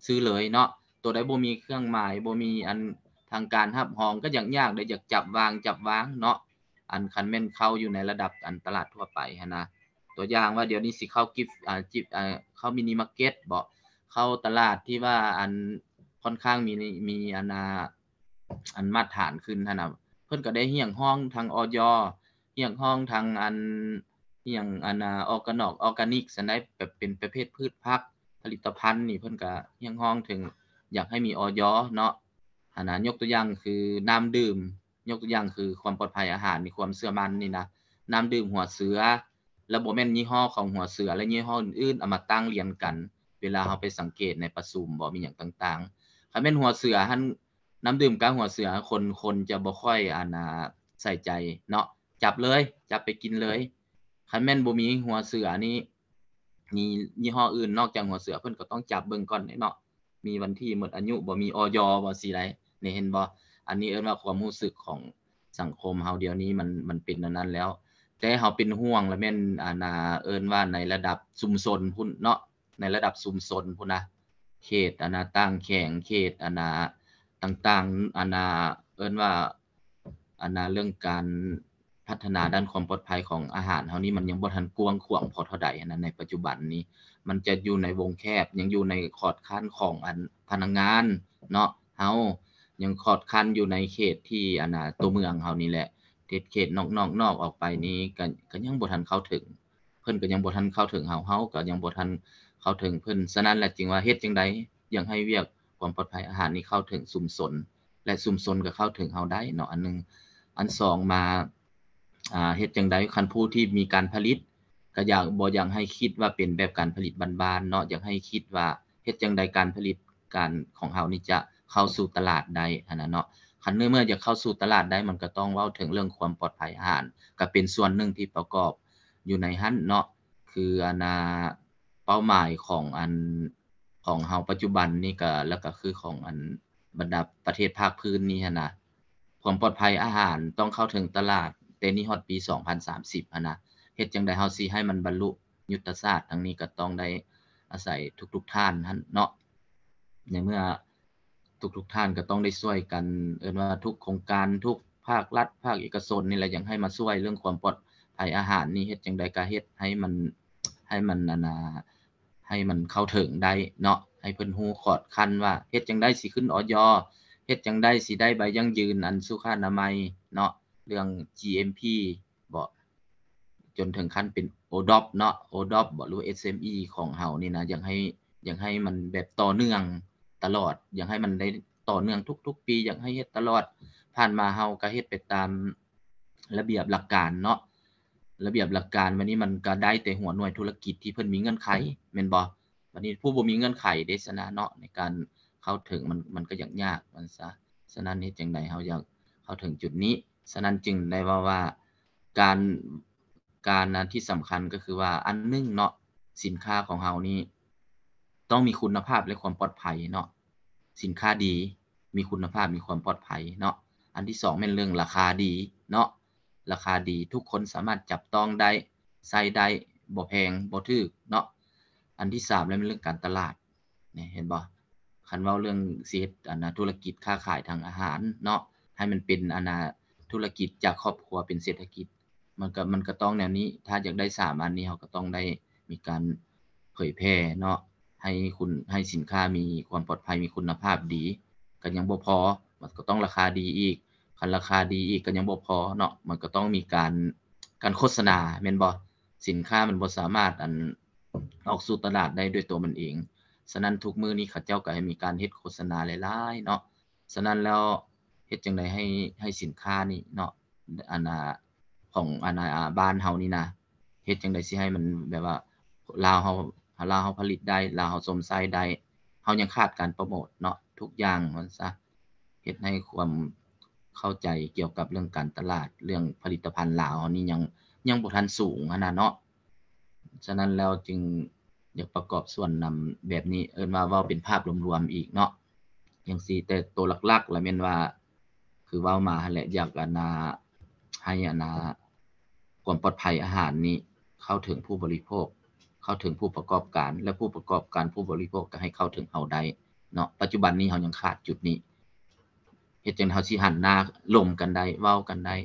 ซื้อเลยเนาะตัวใดบ่มีเครื่องหมายบ่มีทางการรับรองก็ยากได้อยากจับวางเนาะคันแม่นเข้าอยู่ในระดับตลาดทั่วไปหั่นนะตัวอย่างว่าเดี๋ยวนี้สิเข้ากิฟต์เข้ามินิมาร์เก็ตบ่เข้าตลาดที่ว่าค่อนข้างมีมาตรฐานขึ้นหั่นน่ะเพิ่นก็ได้เฮียงห้องทางอย.เฮียงห้องทางอีหยังออร์แกนิกซั่นได้แบบเป็นประเภทพืชผักผลิตภัณฑ์นี่เพิ่นก็เฮียงห้องถึงอยากให้มีอย.เนาะห ยกตัวอย่างคือน้ำดื่มยกตัวอย่างคือความปลอดภัยอาหารมีความเชื่อมั่นนี่นะน้ำดื่มหัวเสือแล้วบ่แม่นยี่ห้อของหัวเสือและยี่ห้ออื่นๆเอามาตั้งเรียงกันเวลาเฮาไปสังเกตในประชุมบ่มีหยังต่างๆคันแม่นหัวเสือหั่นน้ำดื่มกับหัวเสือคนจะบ่ค่อยใส่ใจเนาะจับเลยจับไปกินเลยคันแม่นบ่มีหัวเสือนี่มียี่ห้ออื่นนอกจากหัวเสือเพิ่นก็ต้องจับเบิ่งก่อนเนาะมีวันที่หมดอายุบ่มีอย.บ่สิไดนี่เห็นบ่อันนี้เอิ้นว่าความรู้สึกของสังคมเฮาเดี๋ยวนี้มันเป็นอันนั้นแล้วแต่เฮาเป็นห่วงแล้วแม่นเอิ้นว่าในระดับชุมชนพุ่นเนาะในระดับชุมชนพุ่นนะเขตต่างแข่งเขตต่างๆเอิ้นว่าเรื่องการพัฒนาด้านความปลอดภัยของอาหารเฮานี่มันยังบ่ทันกว้างขวางพอเท่าใดในปัจจุบันนี้มันจะอยู่ในวงแคบยังอยู่ในขอดคั้นของพนักงานเนาะเฮายังขอดคั้นอยู่ในเขตที่ตัวเมืองเฮานี่แหละเขตนอกออกไปนี้ก็ยังบ่ทันเข้าถึงเพิ่นก็ยังบ่ทันเข้าถึงเฮาก็ยังบ่ทันเข้าถึงเพิ่นฉะนั้นแหละจึงว่าเฮ็ดจังได๋ยังให้เวียกความปลอดภัยอาหารนี้เข้าถึงชุมชนและชุมชนก็เข้าถึงเฮาได้เนาะอันนึงอัน2มาเฮ็ดจังได๋คันผู้ที่มีการผลิตก็บ่อยากให้คิดว่าเป็นแบบการผลิตบ้านๆเนาะอยากให้คิดว่าเฮ็ดจังได๋การผลิตการของเฮานี่จะเข้าสู่ตลาดได้เนาะคันเมื่อจะเข้าสู่ตลาดได้มันก็ต้องเว้าถึงเรื่องความปลอดภัยอาหารก็เป็นส่วนหนึ่งที่ประกอบอยู่ในหั่นเนาะคือเป้าหมายของเฮาปัจจุบันนี่ก็แล้วก็คือของบรรดาประเทศภาคพื้นนี่นะความปลอดภัยอาหารต้องเข้าถึงตลาดแต่นี่ฮอดปี2030นะเฮ็ดจังได๋เฮาสิให้มันบรรลุยุทธศาสตร์ทั้งนี้ก็ต้องได้อาศัยทุกๆท่านหั่นเนาะในเมื่อทุกท่านก็ต้องได้ช่วยกันเอิ้นว่าทุกโครงการทุกภาครัฐภาคเอกชนนี่แหละยังให้มาช่วยเรื่องความปลอดภัยอาหารนี่เฮ็ดจังได๋ก็เฮ็ดให้มันให้มันเข้าถึงได้เนาะให้เพิ่นฮู้ขอดคันว่าเฮ็ดจังได๋สิขึ้นอย.เฮ็ดจังได๋สิได้ใบยั่งยืนสุขอนามัยเนาะเรื่อง GMP บ่จนถึงขั้นเป็น ODOP เนาะ ODOP บ่หรือ SME ของเฮานี่นะอยากให้มันแบบต่อเนื่องตลอดอยากให้มันได้ต่อเนื่องทุกๆปีอยากให้เฮ็ดตลอดผ่านมาเฮาก็เฮ็ดไปตามระเบียบหลักการเนาะระเบียบหลักการวันนี้มันก็ได้แต่หัวหน่วยธุรกิจที่เพิ่นมีเงื่อนไขแม่นบ่วันนี้ผู้บ่มีเงื่อนไขเด้ซะนะเนาะในการเข้าถึงมันก็ยากมันซะฉะนั้นเฮ็ดจังได๋เฮาอยากเข้าถึงจุดนี้ฉะนั้นจึงได้ว่าการที่สำคัญก็คือว่าอันนึงเนาะสินค้าของเฮานี่ต้องมีคุณภาพและความปลอดภัยเนาะสินค้าดีมีคุณภาพมีความปลอดภัยเนาะอันที่2แม่นเรื่องราคาดีเนาะราคาดีทุกคนสามารถจับต้องได้ใช้ได้บ่แพงบ่ถูกเนาะอันที่3แล้วเป็นเรื่องการตลาดนี่เห็นบ่คันเว้าเรื่องสิเฮ็ดธุรกิจค้าขายทางอาหารเนาะให้มันเป็นธุรกิจจากครอบครัวเป็นเศรษฐกิจมันก็ต้องแนวนี้ถ้าอยากได้3อันนี้เฮาก็ต้องได้มีการเผยแพร่เนาะให้สินค้ามีความปลอดภัยมีคุณภาพดีก็ยังบ่พอมันก็ต้องราคาดีอีกคันราคาดีอีกก็ยังบ่พอเนาะมันก็ต้องมีการโฆษณาแม่นบ่สินค้ามันบ่สามารถออกสู่ตลาดได้ด้วยตัวมันเองฉะนั้นทุกมื้อนี้เขาเจ้าก็ให้มีการเฮ็ดโฆษณาหลายๆเนาะฉะนั้นแล้วเฮ็ดจังได๋ให้สินค้านี่เนาะของบ้านเฮานี่นะเฮ็ดจังได๋สิให้มันแบบว่าลาวเฮาผลิตได้ลาวเฮาสมใช้ได้เฮายังขาดการโปรโมตเนาะทุกอย่างมันซะเฮ็ดให้ความเข้าใจเกี่ยวกับเรื่องการตลาดเรื่องผลิตภัณฑ์ลาวเฮานี่ยังบ่ทันสูงเนาะฉะนั้นแล้วจึงอยากประกอบส่วนนำแบบนี้เอิ้นว่าเว้าเป็นภาพรวมๆอีกเนาะจังซี่แต่ตัวหลักๆแล้วแม่นว่าคือเว้ามาหั่นแหละอยากให้ความปลอดภัยอาหารนี้เข้าถึงผู้บริโภคเข้าถึงผู้ประกอบการและผู้ประกอบการผู้บริโภคก็ให้เข้าถึงเฮาได้เนาะปัจจุบันนี้เฮายังขาดจุดนี้เฮ็ดจังเฮาสิหันหน้าร่วมกันได้เว้ากันได้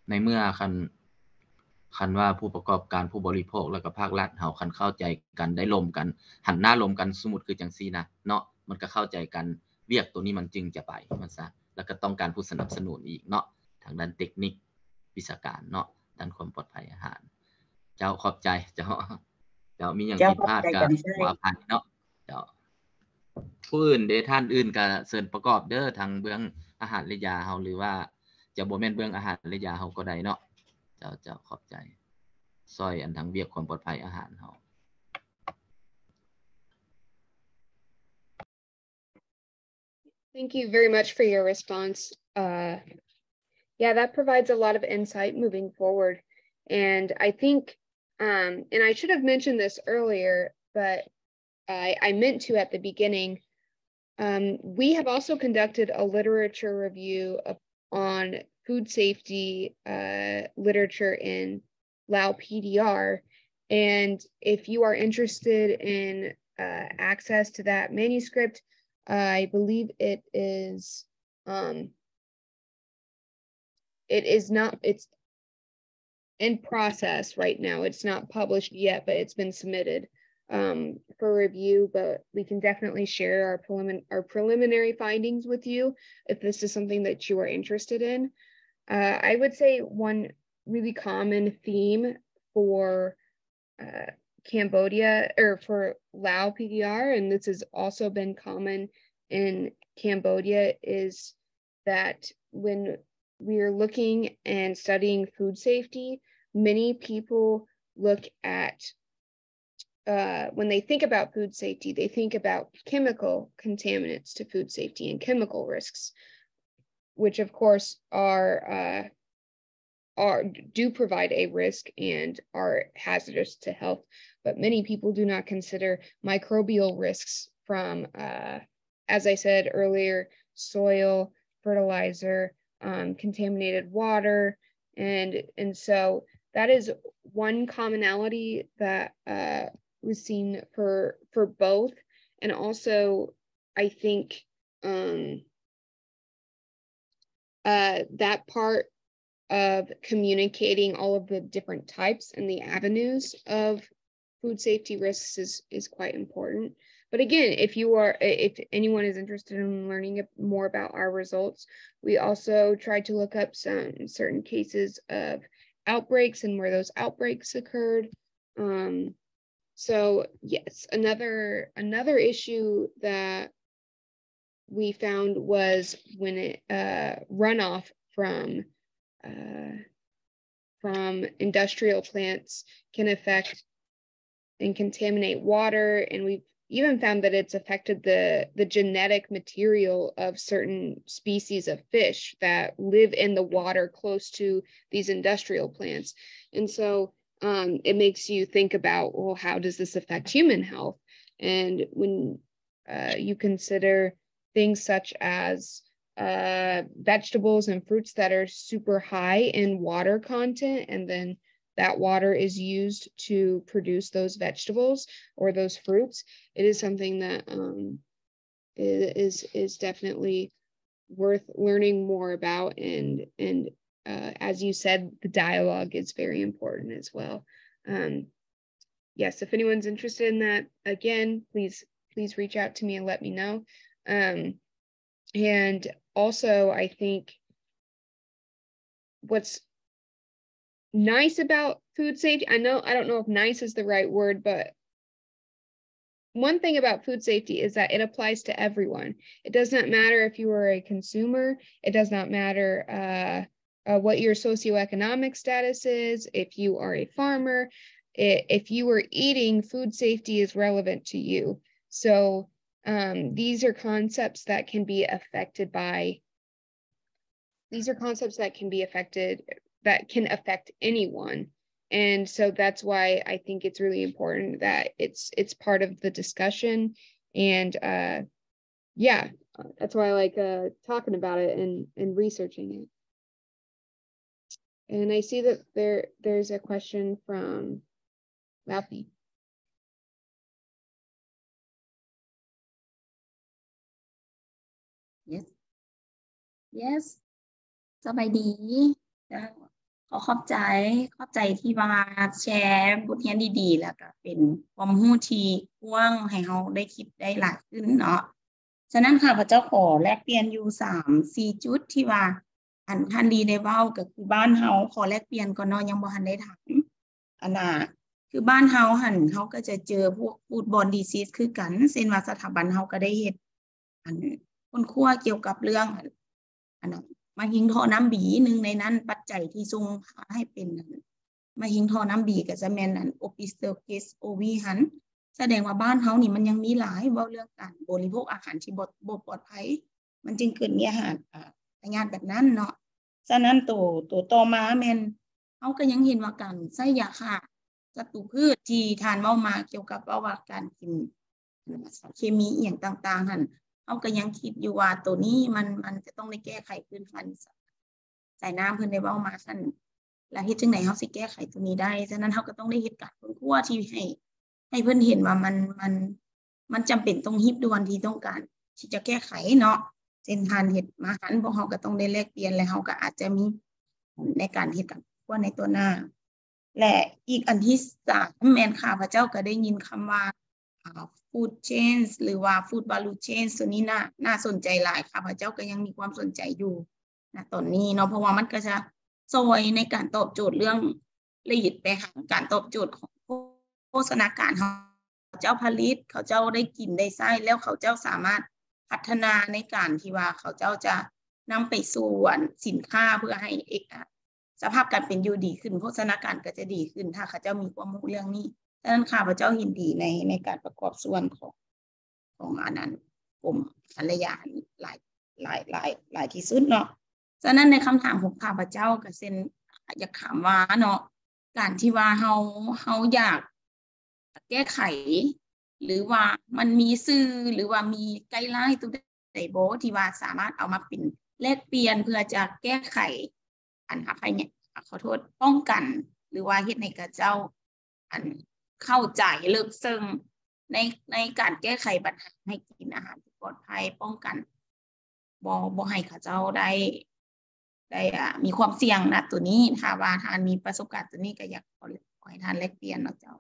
ในเมื่อคันว่าผู้ประกอบการผู้บริโภคแล้วก็ภาครัฐเฮาคันเข้าใจกันได้ร่วมกันหันหน้าร่วมกันสมมุติคือจังซี่นะเนาะมันก็เข้าใจกันเวียกตัวนี้มันจึงจะไปมันซะแล้วก็ต้องการผู้สนับสนุนอีกเนาะทางด้านเทคนิควิชาการเนาะด้านความปลอดภัยอาหารเจ้าขอบใจเจ้ามีหยังผิดพลาดก็ขออภัยเนาะเจ้า ผู้อื่นเด้ท่านอื่นก็เชิญประกอบเด้อทางเบื้องอาหารและยาเฮาหรือว่าจะบ่แม่นเบื้องอาหารและยาเฮาก็ได้เนาะเจ้าขอบใจซอยอันทางเวียกความปลอดภัยอาหารเฮา Thank you very much for your response. Yeah, that provides a lot of insight moving forward. And I think, and I should have mentioned this earlier, but I meant to at the beginning. We have also conducted a literature review on food safety literature in Lao PDR. And if you are interested in access to that manuscript, I believe it is it's in process right now. It's not published yet, but it's been submitted for review, but we can definitely share our preliminary findings with you if this is something that you are interested in. I would say one really common theme for Cambodia or for Lao PDR, and this has also been common in Cambodia, is that when we are looking and studying food safety, many people look at when they think about food safety, they think about chemical contaminants to food safety and chemical risks, which of course do provide a risk and are hazardous to health. But many people do not consider microbial risks from, as I said earlier, soil, fertilizer, contaminated water, and so that is one commonality that was seen for both. And also, I think that part of communicating all of the different types and the avenues of food safety risks is quite important. But again, if anyone is interested in learning more about our results, we also tried to look up some certain cases of outbreaks and where those outbreaks occurred. So yes, another issue that we found was when runoff from industrial plants can affect and contaminate water, and we've even found that it's affected the genetic material of certain species of fish that live in the water close to these industrial plants. And so it makes you think about, well, how does this affect human health? And when you consider things such as vegetables and fruits that are super high in water content, and then that water is used to produce those vegetables or those fruits, it is something that is definitely worth learning more about. And as you said, the dialogue is very important as well. Yes, if anyone's interested in that, again, please reach out to me and let me know. And also, I think what's nice about food safety, I don't know if nice is the right word, but one thing about food safety is that it applies to everyone. It does not matter if you are a consumer. It does not matter what your socioeconomic status is. If you are a farmer, if you are eating, food safety is relevant to you. So these are concepts that can be affected by, that can affect anyone. And so that's why I think it's really important that it's part of the discussion. And yeah, that's why I like talking about it and researching it. And I see that there's a question from Lappy. Yes สบายดีขอบใจที่ว่าแชร์บทเรียนดีๆแล้วก็เป็นความรู้ที่กว้างให้เฮาได้คิดได้หลายขึ้นเนาะฉะนั้นค่ะพระเจ้าขอแลกเปลี่ยนอยู่ 3-4 จุดที่ว่าท่านลีได้เว้าก็คือบ้านเฮาขอแลกเปลี่ยนก่อนเนาะยังบ่ทันได้ถาม คือบ้านเฮาหั่นเฮาก็จะเจอพวก foodborne disease คือกันเช่นว่าสถาบันเฮาก็ได้เฮ็ดคนครัวเกี่ยวกับเรื่องมะหิงท่อน้ำบีหนึ่งในนั้นปัจจัยที่ส่งให้เป็นมะหิงท่อน้ำบีก็จะแม่นOpisthocase ovi หันแสดงว่าบ้านเฮานี่มันยังมีหลายเว้าเรื่องการบริโภคอาหารที่บ่ปลอดภัยมันจึงเกิดมีอาหารพยาธิแบบนั้นเนาะฉะนั้นตัวต่อมาแม่นเฮาก็ยังเห็นว่าการใช้ยาฆ่าศัตรูพืชที่ทานเว้ามาเกี่ยวกับว่าการกินสารเคมีอีหยังต่างๆหั่นเฮาก็ยังคิดอยู่ว่าตัวนี้มันจะต้องได้แก้ไขพื้นฐานสายน้ำเพิ่นได้เว้ามาซั่นแล้วเฮ็ดจังได๋เฮาสิแก้ไขตัวนี้ได้ฉะนั้นเฮาก็ต้องได้เฮ็ดการค้นคว้าที่ให้เพิ่นเห็นว่ามันจำเป็นต้องรีบด่วนที่ต้องการที่จะแก้ไขเนาะเช่นทานเฮ็ดอาหารพวกเฮาก็ต้องได้แลกเปลี่ยนและเฮาก็อาจจะมีในการเฮ็ดการค้นคว้าในตัวหน้าและอีกอันที่3แม่นข้าพเจ้าก็ได้ยินคำว่าfood chain หรือว่า food value chain ตัวนี้น่าสนใจหลายข้าพเจ้าก็ยังมีความสนใจอยู่ณตอนนี้เนาะเพราะว่ามันก็จะช่วยในการตอบโจทย์เรื่องละเอียดไปหาการตอบโจทย์ของโภชนาการเขาเจ้าผลิตเขาเจ้าได้กินได้ใช้แล้วเขาเจ้าสามารถพัฒนาในการที่ว่าเขาเจ้าจะนำไปสู่สินค้าเพื่อให้สภาพการเป็นอยู่ดีขึ้นโภชนาการก็จะดีขึ้นถ้าเขาเจ้ามีความรู้เรื่องนี้ฉะนั้นข้าพเจ้ายินดีในการประกอบส่วนของอันนั้นกลุ่มภรรยาหลายที่สุดเนาะฉะนั้นในคำถามของข้าพเจ้าก็เช่นอยากถามว่าเนาะการที่ว่าเฮาอยากแก้ไขหรือว่ามันมีสื่อหรือว่ามีไกด์ไลน์ตัวใดบ่ที่ว่าสามารถเอามาเป็นแลกเปลี่ยนเพื่อจะแก้ไขขอโทษป้องกันหรือว่าเฮ็ดให้กับเจ้าเข้าใจลึกซึ้งในการแก้ไขปัญหาให้กินอาหารที่ปลอดภัยป้องกันบ่ให้เขาเจ้าได้มีความเสี่ยงนะตัวนี้ถ้าว่าท่านมีประสบการณ์ตัวนี้ก็อยากขอให้ท่านแลกเปลี่ยนเนาะเจ้า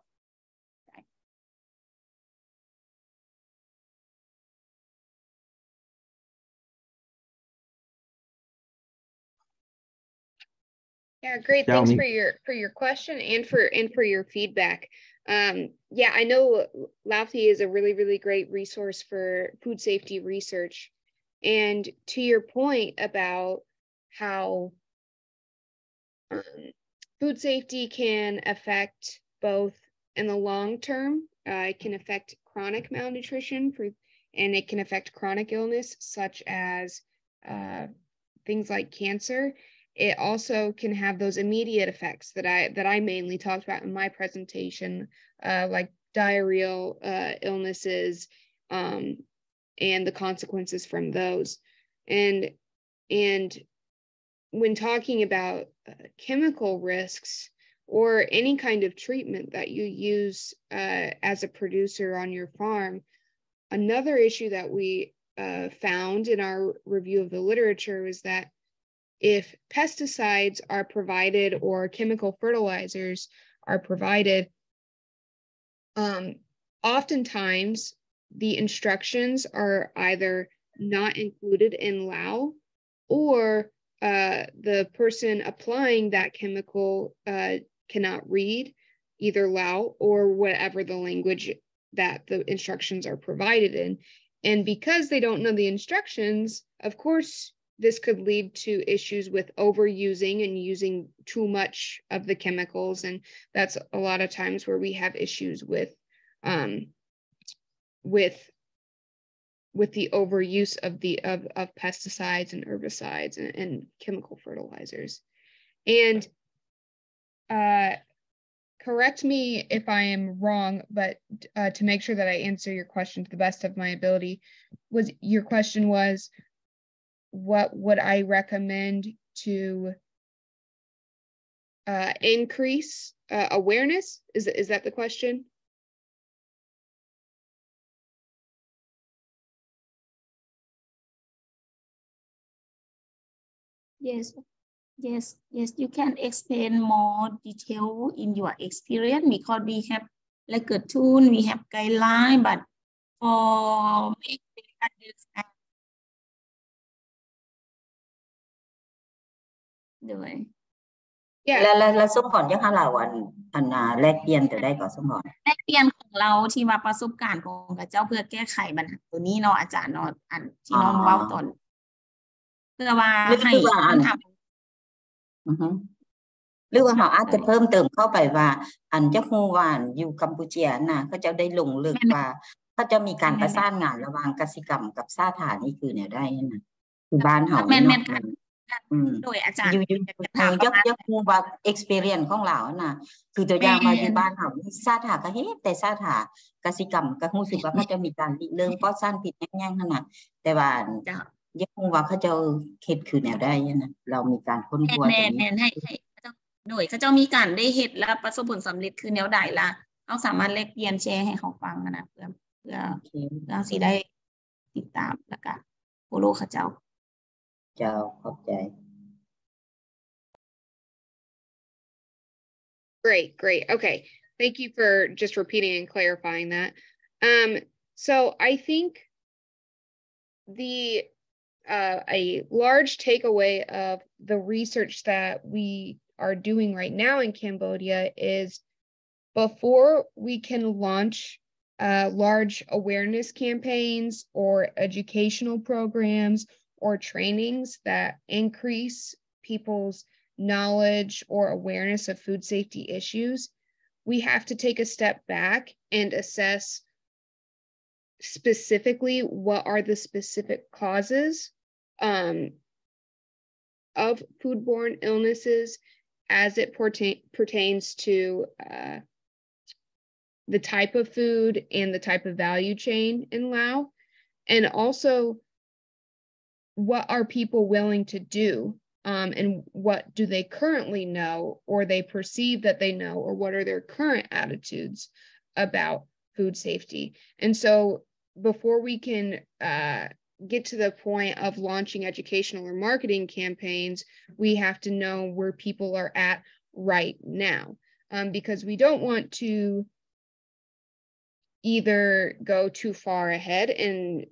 Yeah, great. Thanks for your question and for your feedback. Yeah, I know LAFTI is a really great resource for food safety research. And to your point about how food safety can affect both in the long term, it can affect chronic malnutrition and it can affect chronic illness such as things like cancer. It also can have those immediate effects that I mainly talked about in my presentation, like diarrheal illnesses and the consequences from those. And when talking about chemical risks or any kind of treatment that you use as a producer on your farm, another issue that we found in our review of the literature is that if pesticides are provided or chemical fertilizers are provided, oftentimes the instructions are either not included in Lao or the person applying that chemical cannot read either Lao or whatever the language that the instructions are provided in. And because they don't know the instructions, of course, this could lead to issues with overusing and using too much of the chemicals. And that's a lot of times where we have issues with the overuse of pesticides and herbicides and chemical fertilizers. And correct me if I am wrong, but to make sure that I answer your question to the best of my ability, your question was, what would I recommend to increase awareness? Is that the question? Yes, you can explain more detail in your experience because we have like a tool, we have guideline, but for make them understand. ด้วย Yeah. แล้วสมพรจังหาลาวันแลกเปลี่ยนจะได้ก็สมพรแลกเปลี่ยนของเราที่ว่าประสบการณ์ของกับเจ้าเพื่อแก้ไขปัญหาตัวนี้เนาะอาจารย์เนาะอันที่น้องเว้าตอนเพื่อว่าให้มันทำหรือว่าเราอาจจะเพิ่มเติมเข้าไปว่าอันจะฮู้ว่าอยู่กัมพูชาน่ะเขาจะได้ลงลึกว่าเขาจะมีการประสานงานระหว่างกสิกรรมกับสาธารณนี่คือแนวได้นั่นคือบ้านเฮาเนาะโดยอาจารย์ยกฮู้ว่า experience ของเราน่ะคือตัวอย่างว่าอยู่บ้านเฮาสาธารณก็เฮ็ดแต่สาธารณกสิกรรมก็รู้สึกว่าเขาจะมีการริเริ่มปลอดสารพิษแน่ๆหั่นน่ะแต่ว่าอยากฮู้ว่าเขาจะเฮ็ดคือแนวได้นั่นเรามีการค้นคว้าตรงนี้ให้โดยเขาเจ้ามีการได้เฮ็ดและประสบผลสำเร็จคือแนวใดล่ะเราสามารถแลกเปลี่ยนแชร์ให้เขาฟังนะเพื่อสิได้ติดตามแล้วก็โฟโลว์เขาเจ้าขอบใจ Great. Okay. Thank you for just repeating and clarifying that. So I think a large takeaway of the research that we are doing right now in Cambodia is before we can launch large awareness campaigns or educational programs or trainings that increase people's knowledge or awareness of food safety issues, we have to take a step back and assess specifically what are the specific causes of foodborne illnesses as it pertains to the type of food and the type of value chain in Laos, and also what are people willing to do, and what do they currently know or they perceive that they know, or what are their current attitudes about food safety. And so before we can get to the point of launching educational or marketing campaigns, we have to know where people are at right now, because we don't want to either go too far ahead and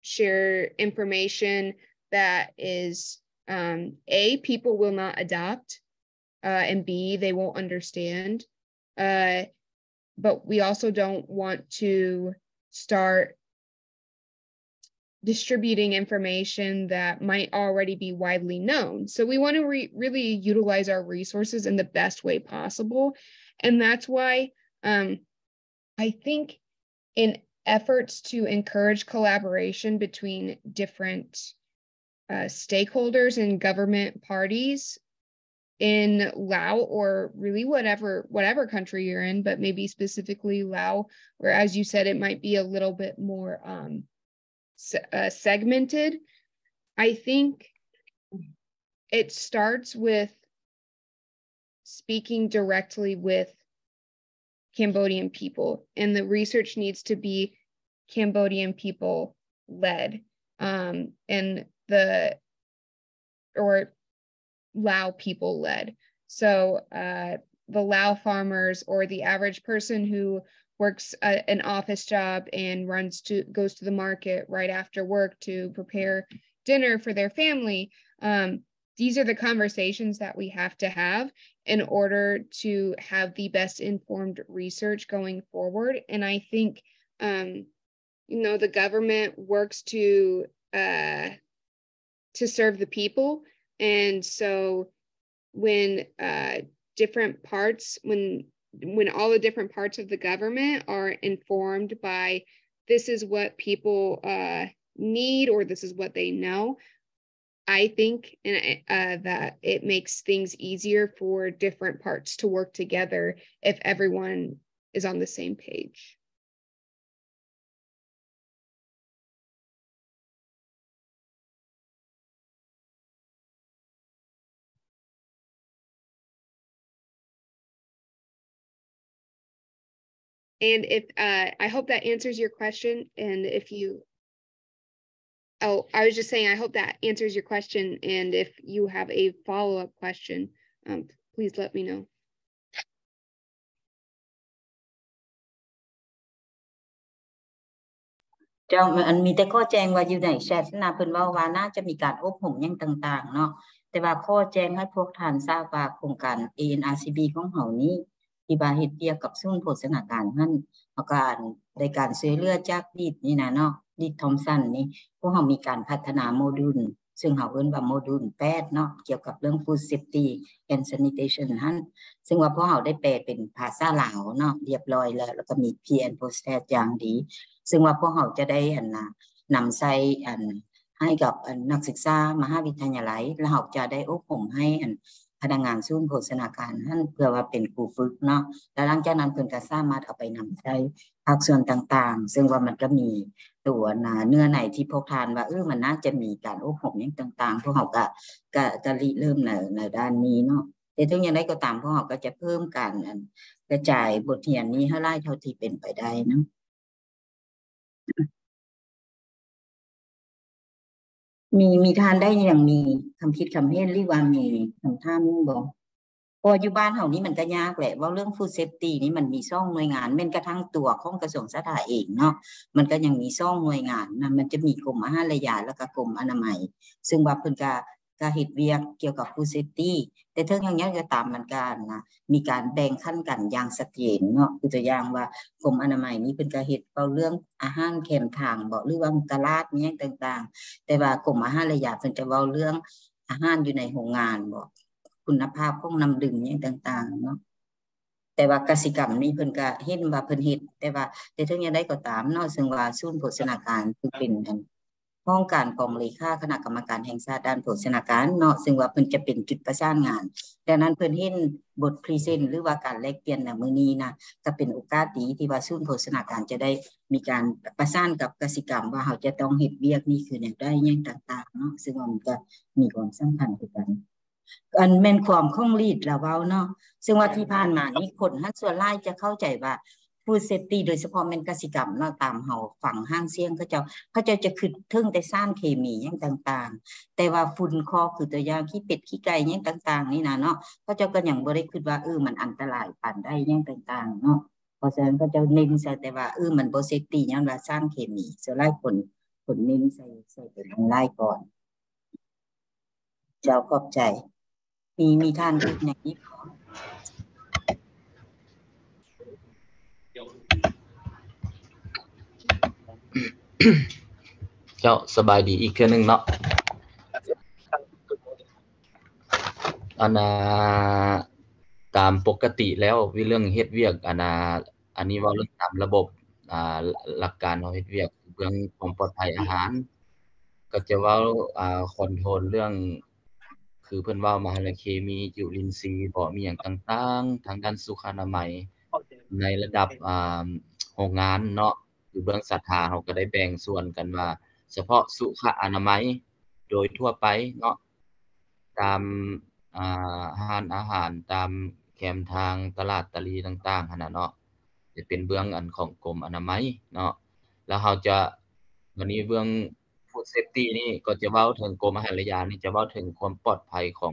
share information that is A, people will not adopt, and B, they won't understand. But we also don't want to start distributing information that might already be widely known. So we want to really utilize our resources in the best way possible. And that's why I think in efforts to encourage collaboration between different stakeholders and government parties in Laos, or really whatever country you're in, but maybe specifically Laos, where, as you said, it might be a little bit more segmented. I think it starts with speaking directly with Cambodian people, and the research needs to be Cambodian people led, and or Lao people led. So the Lao farmers or the average person who works an office job and goes to the market right after work to prepare dinner for their family. These are the conversations that we have to have in order to have the best informed research going forward. And I think, the government works to serve the people. And so when all the different parts of the government are informed by this is what people need, or this is what they know, I think that it makes things easier for different parts to work together if everyone is on the same page. And if I hope that answers your question. And I was just saying, I hope that answers your question. And if you have a follow-up question, please let me know. เจ้ามันมีแต่ข้อแจ้งว่าอยู่ในแชทนะเพิ่นว่าน่าจะมีการอบรมหยังต่างๆเนาะ แต่ว่าข้อแจ้งให้พวกท่านทราบว่าโครงการ ANRCB ของเฮานี้ที่ว่าเฮ็ดเวียกกับศูนย์โภชนาการนั้นในการช่วยเหลือจากลีดนี่นะเนาะลีดทอมสันนี่พวกเฮามีการพัฒนาโมดูลซึ่งเฮาเอิ้นว่าโมดูล8เนาะเกี่ยวกับเรื่อง Food Safety and Sanitation นั้นซึ่งว่าพวกเฮาได้แปลเป็นภาษาลาวเนาะเรียบร้อยแล้วก็มี Pre and Post Test อย่างดีซึ่งว่าพวกเฮาจะได้นำใช้ให้กับนักศึกษามหาวิทยาลัยแล้วเฮาจะได้อบรมให้พนักงานศูนย์โภชนาการนั้นเพื่อว่าเป็นครูฝึกเนาะแล้วหลังจากนั้นเพิ่นก็สามารถเอาไปนำใช้ภาคส่วนต่างๆซึ่งว่ามันก็มีตัวเนื้อไหนที่พวกท่านว่ามันน่าจะมีการอบรมอย่างต่างๆพวกเฮาก็ริเริ่มในด้านนี้เนาะแต่ถึงอย่างไรก็ตามพวกเฮาก็จะเพิ่มการกระจายบทเรียนนี้ให้หลายเท่าที่เป็นไปได้เนาะมีทานได้อย่างมีคำคิดคำเห็นหรือว่ามีคำถามบ่พออยู่บ้านเฮานี่มันก็ยากแหละว่าเรื่อง Food Safety นี่มันมี2หน่วยงานแม้กระทั่งตัวของกระทรวงสาธารณสุขเองเนาะมันก็ยังมี2หน่วยงานนะมันจะมีกรมอาหารและยาแล้วก็กรมอนามัยซึ่งว่าเพิ่นก็เฮ็ดเวียกเกี่ยวกับ Food Safety แต่ถึงอย่างนี้ก็ตามมันก็มีการแบ่งขั้นกันอย่างชัดเจนเนาะคือตัวอย่างว่ากรมอนามัยนี่เพิ่นก็เฮ็ดเอาเรื่องอาหารแคมทางบ่หรือว่าตลาดนี่ต่างๆแต่ว่ากรมอาหารและยาเพิ่นจะเว้าเรื่องอาหารอยู่ในโรงงานบ่คุณภาพของน้ำดื่มอย่างต่างๆเนาะแต่ว่ากสิกรรมนี่เพิ่นก็เห็นว่าเพิ่นเฮ็ดแต่ถึงอย่างใดก็ตามเนาะซึ่งว่าศูนย์โภชนาการคือเป็นโครงการของเลขาคณะกรรมการแห่งชาติด้านโภชนาการเนาะซึ่งว่าเพิ่นจะเป็นจุดประสานงานดังนั้นเพิ่นเห็นบทพรีเซนต์หรือว่าการแลกเปลี่ยนในมื้อนี้นะก็เป็นโอกาสดีที่ว่าศูนย์โภชนาการจะได้มีการประสานกับกสิกรรมว่าเฮาจะต้องเฮ็ดเวียกนี่คือแนวใดอย่างต่างๆเนาะซึ่งว่ามันก็มีความสำคัญคือกันแม่นความของลีดแล้วเว้าเนาะซึ่งว่าที่ผ่านมานี่คนส่วนหลายจะเข้าใจว่า Food Safety โดยเฉพาะแม่นกสิกรรมเนาะตามเฮาฝั่งห้างเสียงเขาจะคิดถึงแต่สารเคมีอย่างต่างๆแต่ว่าฝุ่นคอคือตัวอย่างขี้เป็ดขี้ไก่อย่างต่างๆนี่นะเนาะเขาจะก็ยังบ่ได้คิดว่ามันอันตรายปานใดอย่างต่างๆเนาะเพราะฉะนั้นก็จะเน้นใส่แต่ว่ามันบ่เซฟตี้ย้อนว่าสารเคมีส่วนหลายคนเน้นใส่เป็นทางหลายก่อนเจ้าขอบใจมีท่านพูดอย่างนี้เจ้าสบายดีอีกเทื่อนึงเนาะตามปกติแล้ววิเรื่องเฮ็ดเวียกอันนี้เว้าเรื่องตามระบบหลักการเฮาเฮ็ดเวียกเรื่องความปลอดภัยอาหารก็จะเว้าคอนโทรลเรื่องคือเพิ่นเว้ามหาวิทยาลัยเคมีจุลินทรีย์บ่มีหยังต่างๆทางด้านสุขอนามัยในระดับโรงงานเนาะอยู่เบื้องสาขาเฮาก็ได้แบ่งส่วนกันว่าเฉพาะสุขอนามัยโดยทั่วไปเนาะตามร้านอาหารตามแคมทางตลาดตะลีต่างๆหั่นน่ะเนาะจะเป็นเบื้องของกรมอนามัยเนาะแล้วเฮาจะวันนี้เบื้อง Food Safety นี่ก็จะเว้าถึงกรมอาหารและยานี่จะเว้าถึงความปลอดภัยของ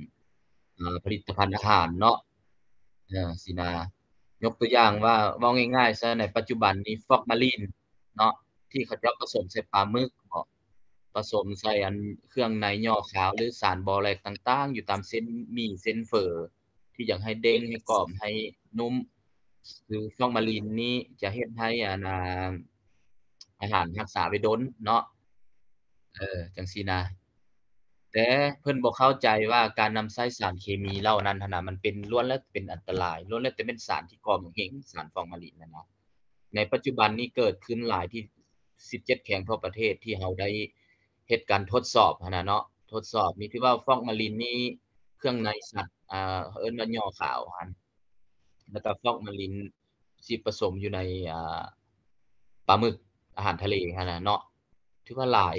ผลิตภัณฑ์อาหารเนาะสินะยกตัวอย่างว่าเว้าง่ายๆซะในปัจจุบันนี้ฟอกมาลีนเนาะที่เขาจะผสมใส่ปลาหมึกผสมใส่เครื่องในย่อขาวหรือสารบอแรกต่างๆอยู่ตามเส้นหมี่เส้นเฝอที่อยากให้เด้งให้กรอบให้นุ่มหรือฟอกมาลีนนี้จะเฮ็ดให้อาหารรักษาไว้ดนเนาะจังซี่นะแต่เพิ่นบ่เข้าใจว่าการนำใช้สารเคมีเหล่านั้นหั่นน่ะมันเป็นล้วนแล้วเป็นอันตรายล้วนแล้วแต่เป็นสารที่ก่อมะเร็งสารฟอร์มาลินนั่นนะในปัจจุบันนี้เกิดขึ้นหลายที่17แห่งทั่วประเทศที่เฮาได้เฮ็ดการทดสอบหั่นน่ะเนาะทดสอบนี่ที่ว่าฟอร์มาลินนี่เครื่องในสัตว์เอิ้นว่าย่อขาวหั่นแล้วก็ฟอร์มาลินสิผสมอยู่ในปลาหมึกอาหารทะเลหั่นน่ะเนาะถือว่าหลาย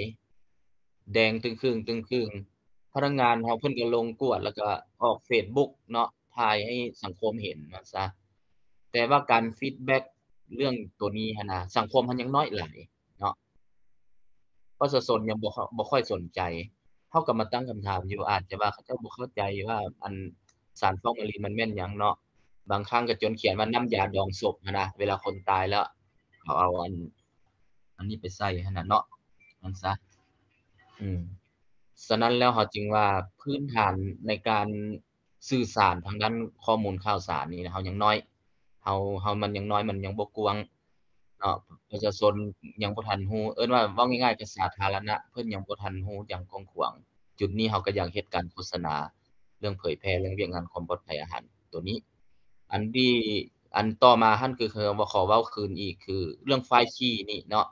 แดงตึงครึ่งพนักงานเฮาเพิ่นก็ลงกวดแล้วก็ออกเฟซบุ๊กเนาะถ่ายให้สังคมเห็นว่าซะแต่ว่าการฟีดแบ็กเรื่องตัวนี้หั่นน่ะสังคมมันยังน้อยหลายเนาะประชาชนยังบ่ค่อยสนใจเฮาก็มาตั้งคำถามอยู่อาจจะว่าเขาเจ้าบ่เข้าใจว่าสารฟอร์มาลินมันแม่นหยังเนาะบางครั้งก็จนเขียนว่าน้ำยาดองศพหั่นน่ะเวลาคนตายแล้วเขาเอาอันนี้ไปใส่หั่นน่ะเนาะมันซะ ฉะนั้นแล้วเฮาจึงว่าพื้นฐานในการสื่อสารทางด้านข้อมูลข่าวสารนี่เฮายังน้อยเฮามันยังน้อยมันยังบ่กว้างเนาะประชาชนยังบ่ทันฮู้เอิ้นว่าเว้าง่ายๆก็สาธารณะเพิ่นยังบ่ทันฮู้อย่างกว้างขวางจุดนี้เฮาก็อยากเฮ็ดการโฆษณาเรื่องเผยแพร่เรื่องเวียกงานความปลอดภัยอาหารตัวนี้อันที่อันต่อมาหั่นคือว่าขอเว้าคืนอีกคือเรื่องไฟล์คีย์นี่เนาะ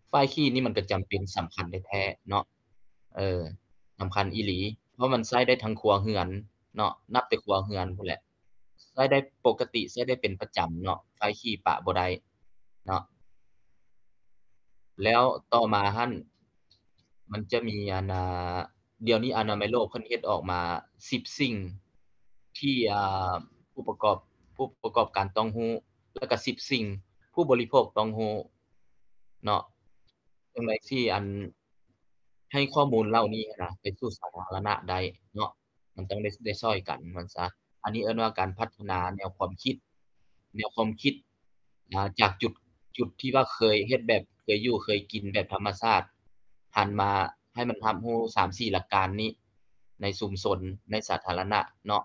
ไฟล์คีย์นี่มันก็จำเป็นสำคัญแท้ๆเนาะสำคัญอีหลีเพราะมันใช้ได้ทั้งครัวเรือนเนาะนับแต่ครัวเรือนพู้นแหละใช้ได้ปกติใช้ได้เป็นประจำเนาะไฟล์คีย์ปะบ่ได้เนาะแล้วต่อมาหั่นมันจะมีเดี๋ยวนี้อนามัยโลกเพิ่นเฮ็ดออกมา10สิ่งที่ผู้ประกอบการต้องรู้แล้วก็10สิ่งผู้บริโภคต้องรู้เนาะจังได๋สิให้ข้อมูลเหล่านี้นะไปสู่สาธารณะได้เนาะมันต้องได้ช่วยกันว่าซะอันนี้เอิ้นว่าการพัฒนาแนวความคิดจากจุดที่ว่าเคยเฮ็ดแบบเคยอยู่เคยกินแบบธรรมชาติหันมาให้มันรับรู้ 3-4 หลักการนี้ในชุมชนในสาธารณะเนาะ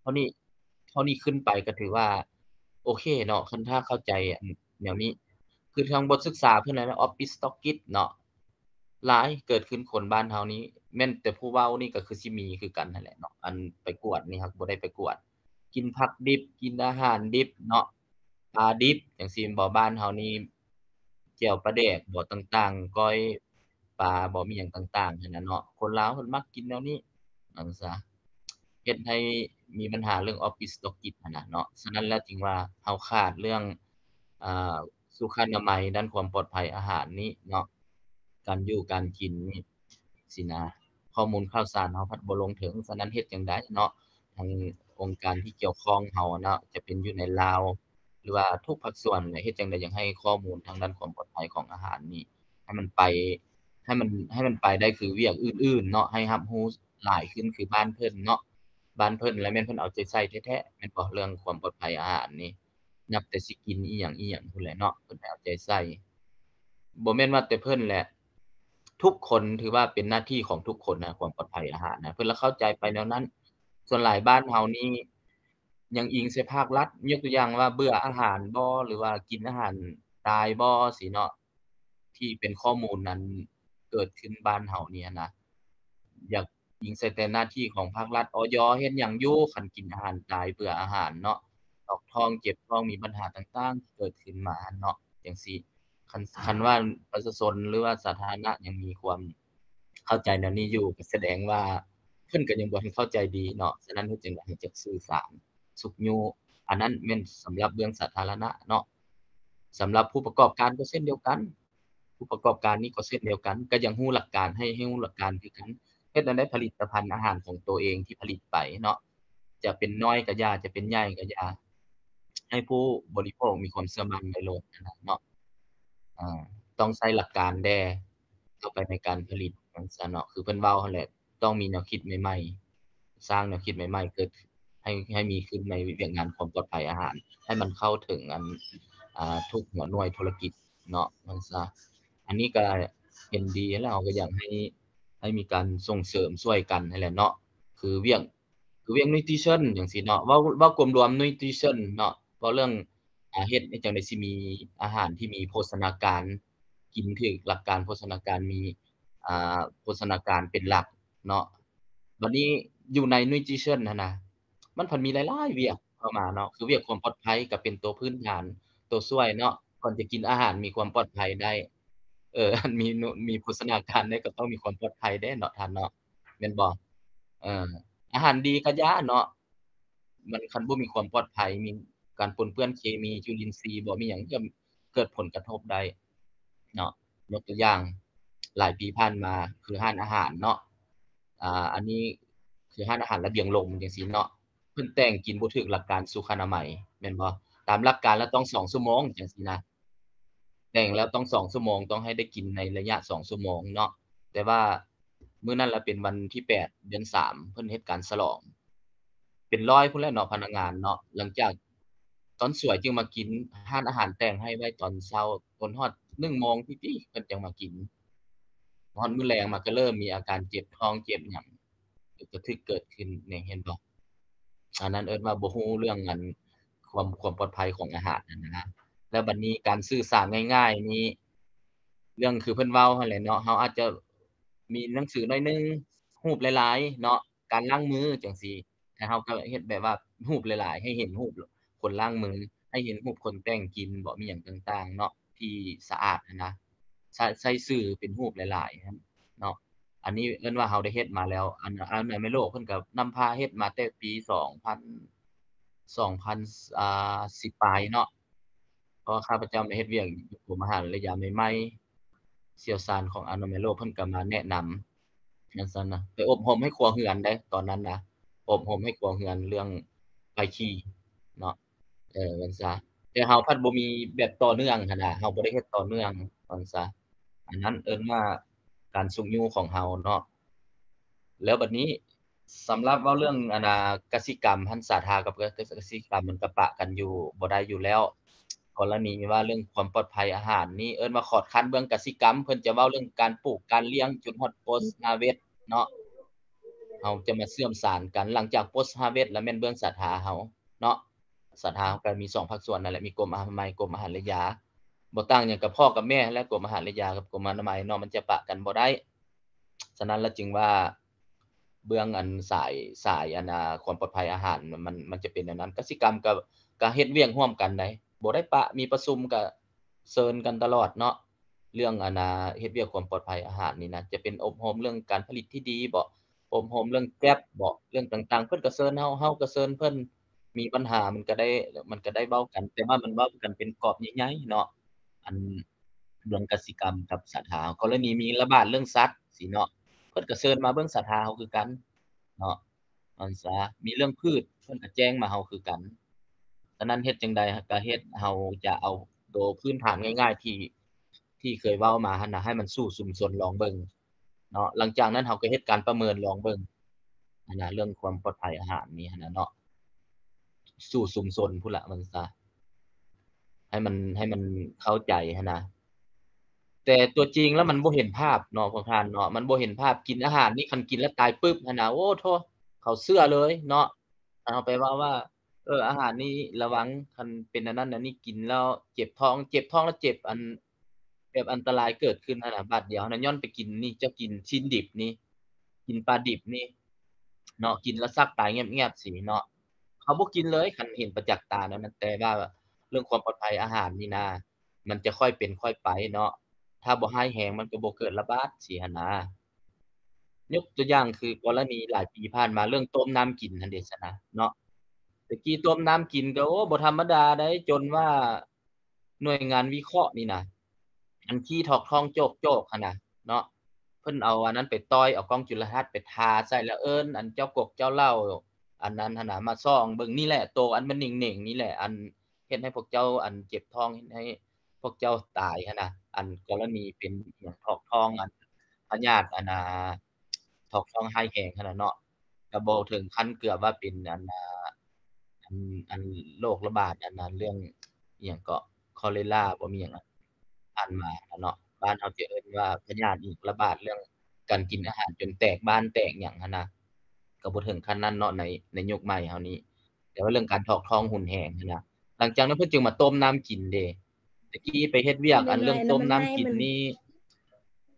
เท่านี้ขึ้นไปก็ถือว่าโอเคเนาะคันถ้าเข้าใจแนวนี้คือทางบทศึกษาเพิ่นน่ะ Office Stockist เนาะหลายเกิดขึ้นคนบ้านเฮานี้แม่นแต่ผู้เว้านี่ก็คือสิมีคือกันนั่นแหละเนาะอันไปกวดนี่ครับบ่ได้ไปกวดกินผักดิบกินอาหารดิบเนาะปลาดิบจังซี่บ่บ้านเฮานี่แจ่วปลาแดกบ่ต่างๆก้อยปลาบ่มีหยังต่างๆหั้นน่ะเนาะคนลาวเพิ่นมักกินแนวนี้ว่าซะเฮ็ดให้มีปัญหาเรื่อง Office Stockist หั่นน่ะเนาะฉะนั้นแล้วจึงว่าเฮาขาดเรื่องอ่าสุขอนามัยด้านความปลอดภัยอาหารนี้เนาะการอยู่การกินนี่สินะข้อมูลข่าวสารเฮาพัดบ่ลงถึงฉะนั้นเฮ็ดจั่งใดเนาะทางองค์การที่เกี่ยวข้องเฮาเนาะจะเป็นอยู่ในลาวหรือว่าทุกภาคส่วนเฮ็ดจั่งใดอยากให้ข้อมูลทางด้านความปลอดภัยของอาหารนี่ให้มันไปได้คือเวียกอื่นๆเนาะให้รับรู้หลายขึ้นคือบ้านเพิ่นเนาะบ้านเพิ่นแล้วแม่นเพิ่นเอาใจใส่แท้ๆแม่นบ่เรื่องความปลอดภัยอาหารนี่นับแต่สิกินอิหยังพู้นแหละเนาะเพิ่นเอาใจใส่บ่แม่นว่าแต่เพิ่นแหละทุกคนถือว่าเป็นหน้าที่ของทุกคนนะความปลอดภัยอาหารนะเพิ่นละเข้าใจไปแนวนั้นส่วนหลายบ้านเฮานี่ยังอิงใส่ภาครัฐยกตัวอย่างว่าเบื่ออาหารบ่หรือว่ากินอาหารตายบ่สิเนาะที่เป็นข้อมูลนั้นเกิดขึ้นบ้านเฮาเนี่ยนะอยากอิงใส่แต่หน้าที่ของภาครัฐอยเฮ็ดหยังอยู่คันกินอาหารตายเบื่ออาหารเนาะตอกท้องเจ็บท้องมีปัญหาต่างๆเกิดขึ้นมาเนาะจังซี่คันว่าประชาชนหรือว่าสาธารณะยังมีความเข้าใจแนวนี้อยู่ก็แสดงว่าเพิ่นก็ยังบ่ทันเข้าใจดีเนาะฉะนั้นเฮ็ดจั่งใดให้จักสื่อสารสุกอยู่อันนั้นแม่นสำหรับเรื่องสาธารณะเนาะสำหรับผู้ประกอบการก็เช่นเดียวกันผู้ประกอบการนี่ก็เช่นเดียวกันก็ยังรู้หลักการให้รู้หลักการคือกันเฮ็ดจั่งใดผลิตภัณฑ์อาหารของตัวเองที่ผลิตไปเนาะจะเป็นน้อยก็อย่าจะเป็นใหญ่ก็อย่าให้ผู้บริโภคมีความเชื่อมั่นในโลกนั้นเนาะต้องใช้หลักการแด่เข้าไปในการผลิตจั่งซั้นเนาะคือเพิ่นเว้าหั่นแหละต้องมีแนวคิดใหม่ๆสร้างแนวคิดใหม่ๆเกิดให้มีขึ้นในเรื่องงานความปลอดภัยอาหารให้มันเข้าถึงทุกหัวหน่วยธุรกิจเนาะว่าซะอันนี้ก็เห็นดีแล้วเราก็อยากให้มีการส่งเสริมช่วยกันนั่นแหละเนาะคือเวียกnutrition จังซี่เนาะเว้ากลมรวม nutrition เนาะเว้าเรื่องเฮ็ดจั่งใดสิมีอาหารที่มีโภชนาการกินถึกหลักการโภชนาการมีโภชนาการเป็นหลักเนาะบัดนี้อยู่ใน nutrition นั่นน่ะมันเพิ่นมีหลายๆเวียกเข้ามาเนาะคือเวียกความปลอดภัยก็เป็นตัวพื้นฐานตัวช่วยเนาะก่อนจะกินอาหารมีความปลอดภัยได้อันมีโภชนาการได้ก็ต้องมีความปลอดภัยเด้เนาะท่านเนาะแม่นบ่เอออาหารดีก็อย่าเนาะมันคันบ่มีความปลอดภัยมีการปนเปื้อนเคมีจุลินทรีย์บ่มีหยังก็เกิดผลกระทบได้เนาะยกตัวอย่างหลายปีผ่านมาคือร้านอาหารเนาะอันนี้คือร้านอาหารระเบียงลมจังซี่เนาะเพิ่นแต่งกินบ่ถูกหลักการสุขอนามัยแม่นบ่ตามหลักการแล้วต้อง2ชั่วโมงจังซี่นะแต่งแล้วต้อง2ชั่วโมงต้องให้ได้กินในระยะ2ชั่วโมงเนาะแต่ว่ามื้อนั้นล่ะเป็นวันที่8เดือน3เพิ่นเฮ็ดการฉลองเป็น100พุ่นแหละเนาะพนักงานเนาะหลังจากตอนสวยจึงมากินร้านอาหารแต่งให้ไว้ตอนเช้าจนฮอด1โมงติๆเพิ่นจังมากิน ฮอดมื้อแลงมันก็เริ่มมีอาการเจ็บท้องเจ็บหยังก็ถึกเกิดขึ้นนี่เห็นบ่อันนั้นเอิ้นว่าบ่ฮู้เรื่องความปลอดภัยของอาหารนั่นนะแล้วบัดนี้การสื่อสารง่ายๆนี่เรื่องคือเพิ่นเว้าหั่นแหละเนาะเฮาอาจจะมีหนังสือหน่อยนึงรูปหลายๆเนาะการล้างมือจังซี่แต่เฮาก็เฮ็ดแบบว่ารูปหลายๆให้เห็นรูปคนล้างมือให้เห็นรูปคนแต่งกินบ่มีหยังต่างๆเนาะที่สะอาดนะใส่ชื่อเป็นรูปหลายๆเนาะอันนี้เอิ้นว่าเฮาได้เฮ็ดมาแล้วอันในโลกเพิ่นก็นำพาเฮ็ดมาแต่ปี10 ปลายเนาะเพราะข้าพเจ้าได้เฮ็ดเวียกอยู่กรมอาหารระยะใหม่ๆเชี่ยวชาญของอนามัยโลกเพิ่นก็มาแนะนำจังซั่นนะไปอบรมให้ครัวเรือนได้ตอนนั้นนะอบรมให้ครัวเรือนเรื่องไฟขี้เนาะว่าซะแต่เฮาพัดบ่มีแบบต่อเนื่องหั่นน่ะเฮาบ่ได้เฮ็ดต่อเนื่องว่าซะอันนั้นเอิ้นว่าการสุกอยู่ของเฮาเนาะแล้วบัดนี้สำหรับเว้าเรื่องกสิกรรมหันสาธากับกสิกรรมมันก็ปะกันอยู่บ่ได้อยู่แล้วกรณีว่าเรื่องความปลอดภัยอาหารนี่เอิ้นว่าขอดคันเบื้องกสิกรรมเพิ่นจะเว้าเรื่องการปลูกการเลี้ยงจนฮอด post harvest เนาะเฮาจะมาเชื่อมสานกันหลังจาก post harvest แล้วแม่นเบื้องสาธาเฮาเนาะสาธาเฮาก็มี2ภาคส่วนนั่นแหละมีกรมอนามัยกรมอาหารและยาบ่ต่างหยังกับพ่อกับแม่และกรมอาหารและยากับกรมอนามัยเนาะมันจะปะกันบ่ได้ฉะนั้นแล้วจึงว่าเบื้องสายความปลอดภัยอาหารมันจะเป็นอย่างนั้นกสิกรรมก็เฮ็ดเวียกร่วมกันได้บ่ได้ปะมีประชุมก็เชิญกันตลอดเนาะเรื่องเฮ็ดเวียกความปลอดภัยอาหารนี่นะจะเป็นอบรมเรื่องการผลิตที่ดีบ่อบรมเรื่องแก๊ปบ่เรื่องต่างๆเพิ่นก็เชิญเฮาก็เชิญเพิ่นมีปัญหามันก็ได้เว้ากันแต่ว่ามันเว้ากันเป็นกรอบใหญ่ๆเนาะเรื่องกสิกรรมกับสาธากรณีมีระบาดเรื่องสัตว์สิเนาะเพิ่นก็เชิญมาเบิ่งสาธาเฮาคือกันเนาะอันซะมีเรื่องพืชเพิ่นก็แจ้งมาเฮาคือกันฉะนั้นเฮ็ดจังได๋ก็เฮ็ดเฮาจะเอาโดพื้นฐานง่ายๆที่เคยเว้ามาหั่นน่ะให้มันสู่ชุมชนลองเบิ่งเนาะหลังจากนั้นเฮาก็เฮ็ดการประเมินลองเบิ่งเรื่องความปลอดภัยอาหารนี่หั่นน่ะเนาะสู่ชุมชนพุ่นล่ะมันซะให้มันเข้าใจหั่นน่ะแต่ตัวจริงแล้วมันบ่เห็นภาพเนาะพวกท่านเนาะมันบ่เห็นภาพกินอาหารนี่คันกินแล้วตายปึ๊บหั่นน่ะโอ้โธเขาเชื่อเลยเนาะเอาไปว่าอาหารนี่ระวังคันเป็นอันนั้นอันนี้กินแล้วเจ็บท้องแล้วเจ็บแบบอันตรายเกิดขึ้นหั่นน่ะบาดเดียวนั้นย้อนไปกินนี่เจ้ากินชิ้นดิบนี่กินปลาดิบนี่เนาะกินแล้วซักตายเงียบๆสิเนาะเขาบ่กินเลยคันเห็นประจักษ์ตานั้นแต่ว่าเรื่องความปลอดภัยอาหารนี่นะมันจะค่อยเป็นค่อยไปเนาะถ้าบ่ร้ายแรงมันก็บ่เกิดระบาดสิหั่นนะยกตัวอย่างคือกรณีหลายปีผ่านมาเรื่องต้มน้ำกินนั่นเด้ซะนะเนาะแต่กี้ต้มน้ำกินก็โอ้บ่ธรรมดาได้จนว่าหน่วยงานวิเคราะห์นี่นะอันขี้ถอกทองโจกๆหั่นน่ะเนาะเพิ่นเอาอันนั้นไปต้อยเอากล้องจุลทรรศน์ไปทาใส่แล้วเอิ้นอันเจ้ากกเจ้าเหล้าอันนั้นหั่นน่ะมาส่องเบิ่งนี่แหละโตอันมันนิ่งๆนี่แหละอันเฮ็ดให้พวกเจ้าเจ็บท้องเฮ็ดให้พวกเจ้าตายหั่นน่ะกรณีเป็นหยังถอกทองพยาธิถอกทองร้ายแรงหั่นน่ะเนาะก็บ่ถึงขั้นเกือบว่าเป็นโรคระบาดเรื่องอิหยังก็คอเลราบ่มีหยังผ่านมาเนาะบ้านเฮาจะเอิ้นว่าพยาธิอีกระบาดเรื่องการกินอาหารจนแตกบ้านแตกหยังหั่นน่ะก็บ่ถึงขั้นนั้นเนาะในยุคใหม่เฮานี้แต่ว่าเรื่องการถอกทองหุ่นแหงหั่นน่ะหลังจากนั้นเพิ่นจึงมาต้มน้ำกินเด้แต่กี้ไปเฮ็ดเวียกเรื่องต้มน้ำกินนี่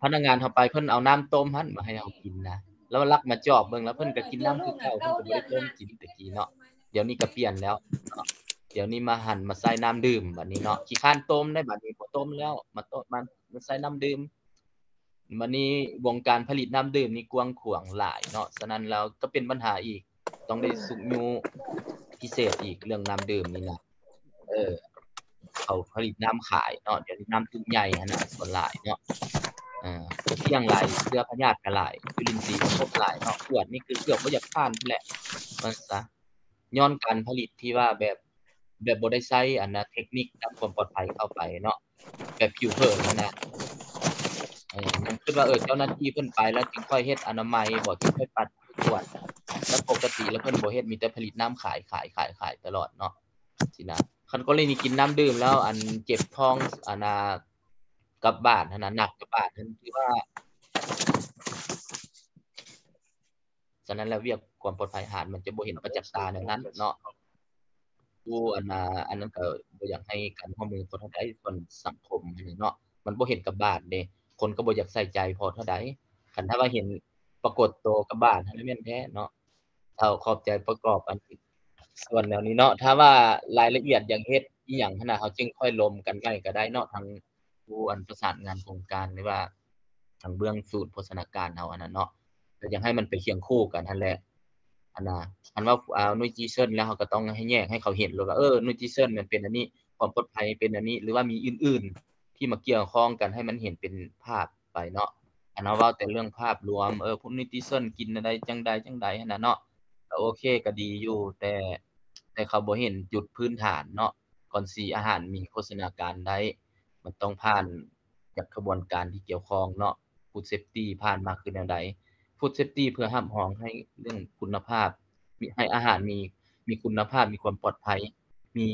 พนักงานเฮาไปเพิ่นเอาน้ำต้มหั่นมาให้เฮากินนะแล้วลักมาจอบเบิ่งแล้วเพิ่นก็กินน้ำคือเก่าเพิ่นก็บ่ได้ต้มกินแต่กี้เนาะเดี๋ยวนี้ก็เปลี่ยนแล้วเนาะเดี๋ยวนี้มาหั่นมาใส่น้ำดื่มบัดนี้เนาะขี้คร้านต้มได้บัดนี้บ่ต้มแล้วมาใส่น้ำดื่มบัดนี้วงการผลิตน้ำดื่มนี่กว้างขวางหลายเนาะฉะนั้นแล้วก็เป็นปัญหาอีกต้องได้สุกยูพิเศษอีกเรื่องน้ำดื่มนี่นะเขาผลิตน้ำขายเนาะเดี๋ยวนี้น้ำทุ่งใหญ่หั่นน่ะส่วนหลายเนาะเสี่ยงหลายเชื้อพยาธิก็หลายจุลินทรีย์ก็พบหลายเนาะขวดนี่คือเกือบบ่อยากทานพุ่นแหละว่าซะย้อนการผลิตที่ว่าแบบบ่ได้ใช้เทคนิคด้านความปลอดภัยเข้าไปเนาะแบบผิวเผินนั่นน่ะมันคิดว่าเจ้าหน้าที่เพิ่นไปแล้วจึงค่อยเฮ็ดอนามัยบ่จึงค่อยปัดขวดแล้วปกติแล้วเพิ่นบ่เฮ็ดมีแต่ผลิตน้ำขายตลอดเนาะสินะคันกรณีกินน้ำดื่มแล้วเจ็บท้องกลับบ้านหั่นน่ะหนักกลับบ้านนั่นคือว่า ฉะนั้นแล้วเวียกความปลอดภัยอาหารมันจะบ่เห็นประจักษ์ตาดังนั้นเนาะผู้อันนั้นก็บ่อยากให้การร่วมมือพอเท่าใดส่วนสังคมเนาะมันบ่เห็นกับบ้านเด้คนก็บ่อยากใส่ใจพอเท่าใดคันถ้าว่าเห็นปรากฏตัวกับบ้านนั่นแม่นแท้เนาะเท่าขอบใจประกอบอันส่วนแนวนี้เนาะถ้าว่ารายละเอียดอย่างเฮ็ดอีหยังหั่นน่ะเฮาจึงค่อยลมกันไว้ก็ได้เนาะทางผู้อันประสานงานโครงการหรือว่าทางเบื้องสูตรโภชนาการเฮาอันนั้นเนาะก็อยากให้มันไปเคียงคู่กันนั่นแหละอันน่ะคันว่าnutrition แล้วเฮาก็ต้องให้แยกให้เขาเห็นเลยว่าnutrition มันเป็นอันนี้ความปลอดภัยเป็นอันนี้หรือว่ามีอื่นๆที่มาเกี่ยวข้องกันให้มันเห็นเป็นภาพไปเนาะอันนั้นเว้าแต่เรื่องภาพรวมพวก nutrition กินอะไรจังใดหั่นน่ะเนาะก็โอเคก็ดีอยู่แต่เขาบ่เห็นจุดพื้นฐานเนาะก่อนสิอาหารมีโภชนาการได้มันต้องผ่านจากกระบวนการที่เกี่ยวข้องเนาะ food safety ผ่านมาคือแนวใด food safety เพื่อห้ามหองให้เรื่องคุณภาพให้อาหารมีคุณภาพมีความปลอดภัยมี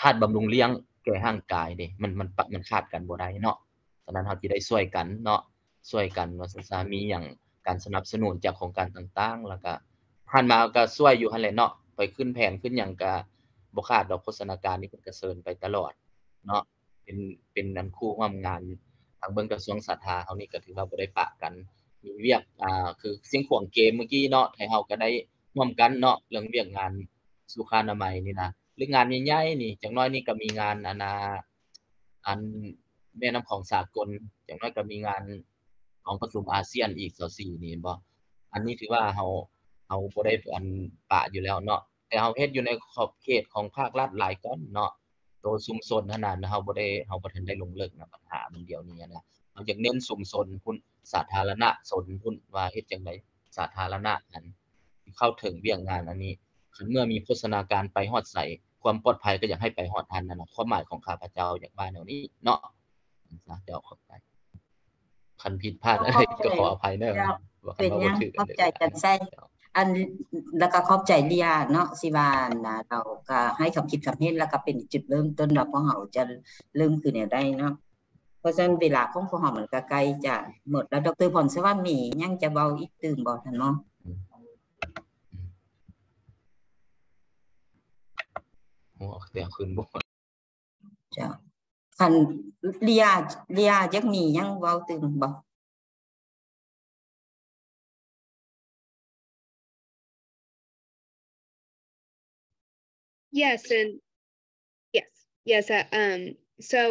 ธาตุบำรุงเลี้ยงแก่ร่างกายเด้มันขาดกันบ่ได้เนาะฉะนั้นเฮาสิได้ช่วยกันเนาะช่วยกันว่าซะมีหยังการสนับสนุนจากโครงการต่างๆแล้วก็ผ่านมาก็ช่วยอยู่หั่นแหละเนาะไปขึ้นแผนขึ้นหยังก็บ่ขาดดอกโฆษณาการนี่เพิ่นก็เชิญไปตลอดเนาะเป็นอันคู่ร่วมงานทางเบิ่งกระทรวงสาธารณสุขเฮานี่ก็ถือว่าบ่ได้ปะกันมีเวียกคือเสียงขวงเกมเมื่อกี้เนาะให้เฮาก็ได้ร่วมกันเนาะเรื่องเวียกงานสุขอนามัยนี่นะหรืองานใหญ่ๆนี่จักหน่อยนี่ก็มีงานอันแม่น้ำของสากลจักหน่อยก็มีงานของประชุมอาเซียนอีก24นี่บ่อันนี้ถือว่าเฮาบ่ได้อันปะอยู่แล้วเนาะแต่เฮาเฮ็ดอยู่ในขอบเขตของภาครัฐหลายก้อนเนาะตัวชุมชนขนาดนั้นเฮาบ่ทันได้ลงลึกนะปัญหามันเดียวนี้นะเราอยากเน้นชุมชนพุ่นสาธารณะชนพุ่นว่าเฮ็ดจังได๋สาธารณะนั้นเข้าถึงเวียกงานอันนี้คันเมื่อมีโภชนาการไปฮอดไสความปลอดภัยก็อยากให้ไปฮอดทันนั่นน่ะความหมายของข้าพเจ้าอยากว่าแนวนี้เนาะเดี๋ยวขอบใจคันผิดพลาดอะไรก็ขออภัยเด้อว่าคันว่าบ่ถูกขอบใจกันใส่อันแล้วก็ขอบใจเลียเนาะสิว่านะเราก็ให้คำคิดคำเห็นแล้วก็เป็นจุดเริ่มต้นว่าพวกเฮาจะเริ่มคือแนวใดเนาะเพราะฉะนั้นเวลาของพวกเฮามันก็ใกล้จะหมดแล้วดร.พรสวัสดิ์มียังจะเว้าอีกตื่มบ่ท่านเนาะโอ้แต่คืนบ่จ้ะคันเลียจักมียังเว้าตื่มบ่Yes, and yes. So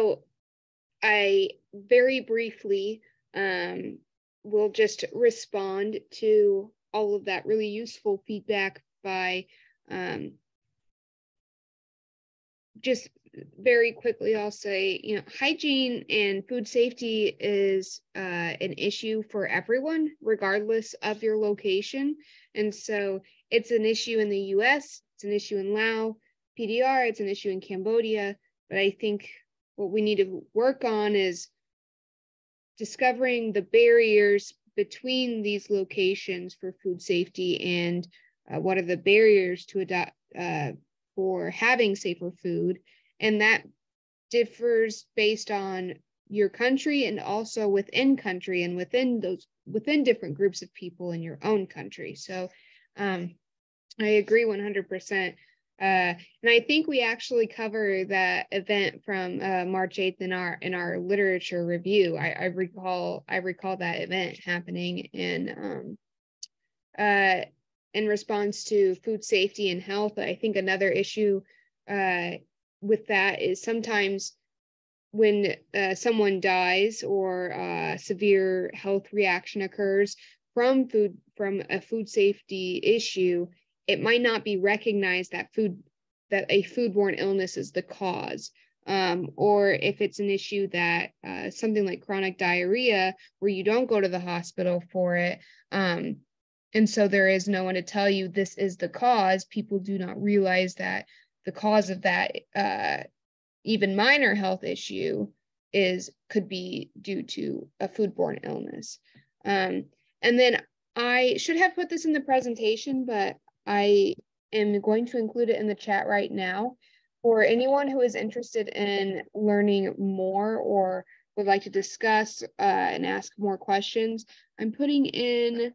I very briefly will just respond to all of that really useful feedback by just very quickly. I'll say, hygiene and food safety is an issue for everyone, regardless of your location, and so it's an issue in the U.S. It's an issue in Laos. PDR, it's an issue in Cambodia, but I think what we need to work on is discovering the barriers between these locations for food safety and what are the barriers to adopt for having safer food. And that differs based on your country and also within country and within different groups of people in your own country. So I agree 100%. And I think we actually cover that event from March 8th in our literature review. I recall that event happening in response to food safety and health. I think another issue with that is sometimes when someone dies or a severe health reaction occurs from a food safety issue, it might not be recognized that a foodborne illness is the cause, or if it's an issue that something like chronic diarrhea, where you don't go to the hospital for it, and so there is no one to tell you this is the cause. People do not realize that the cause of that even minor health issue could be due to a foodborne illness. And then I should have put this in the presentation, but I am going to include it in the chat right now. For anyone who is interested in learning more or would like to discuss and ask more questions, I'm putting in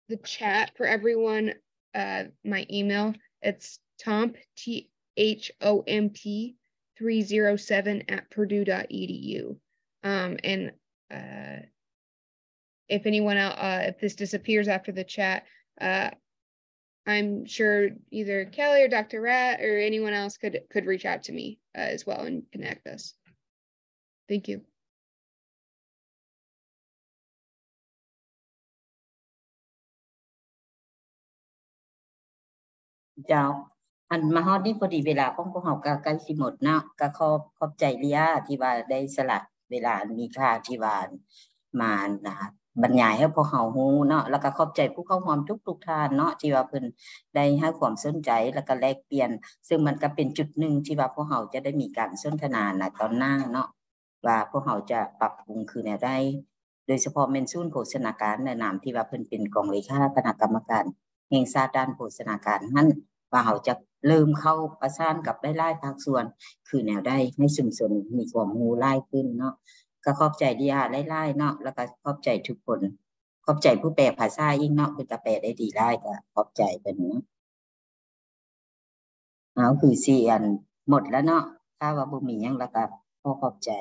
the chat for everyone my email. It's Tomp THOMP307@purdue.edu. And if anyone else, if this disappears after the chat, I'm sure either Kelly or Dr. Rat or anyone else could reach out to me as well and connect us. Thank you. เจ้าอันมาฮอดนี่พอดีเวลาของพวกเฮาก็ใกล้สิหมดเนาะก็ขอบใจเลียที่ว่าได้สละเวลามีค่าที่ว่ามาบรรยายให้พวกเฮาฮู้เนาะแล้วก็ขอบใจผู้เข้าร่วมทุกท่านเนาะที่ว่าเพิ่นได้ให้ความสนใจแล้วก็แลกเปลี่ยนซึ่งมันก็เป็นจุดหนึ่งที่ว่าพวกเฮาจะได้มีการสนทนาณตอนหน้าเนาะว่าพวกเฮาจะปรับปรุงคือแนวใดโดยเฉพาะแม่นศูนย์โภชนาการในนามที่ว่าเพิ่นเป็นกองเลขาคณะกรรมการแห่งชาติด้านโภชนาการนั้นว่าเฮาจะเริ่มเข้าประสานกับหลายๆภาคส่วนคือแนวใดให้ชุมชนมีความรู้หลายขึ้นเนาะก็ขอบใจดีหลายๆเนาะแล้วก็ขอบใจทุกคนขอบใจผู้แปลภาษาอีกเนาะเพิ่นก็แปลได้ดีหลายก็ขอบใจเพิ่นเนาะเอาคือสิอันหมดแล้วเนาะถ้าว่าบ่มีหยังแล้วก็ขอบใจ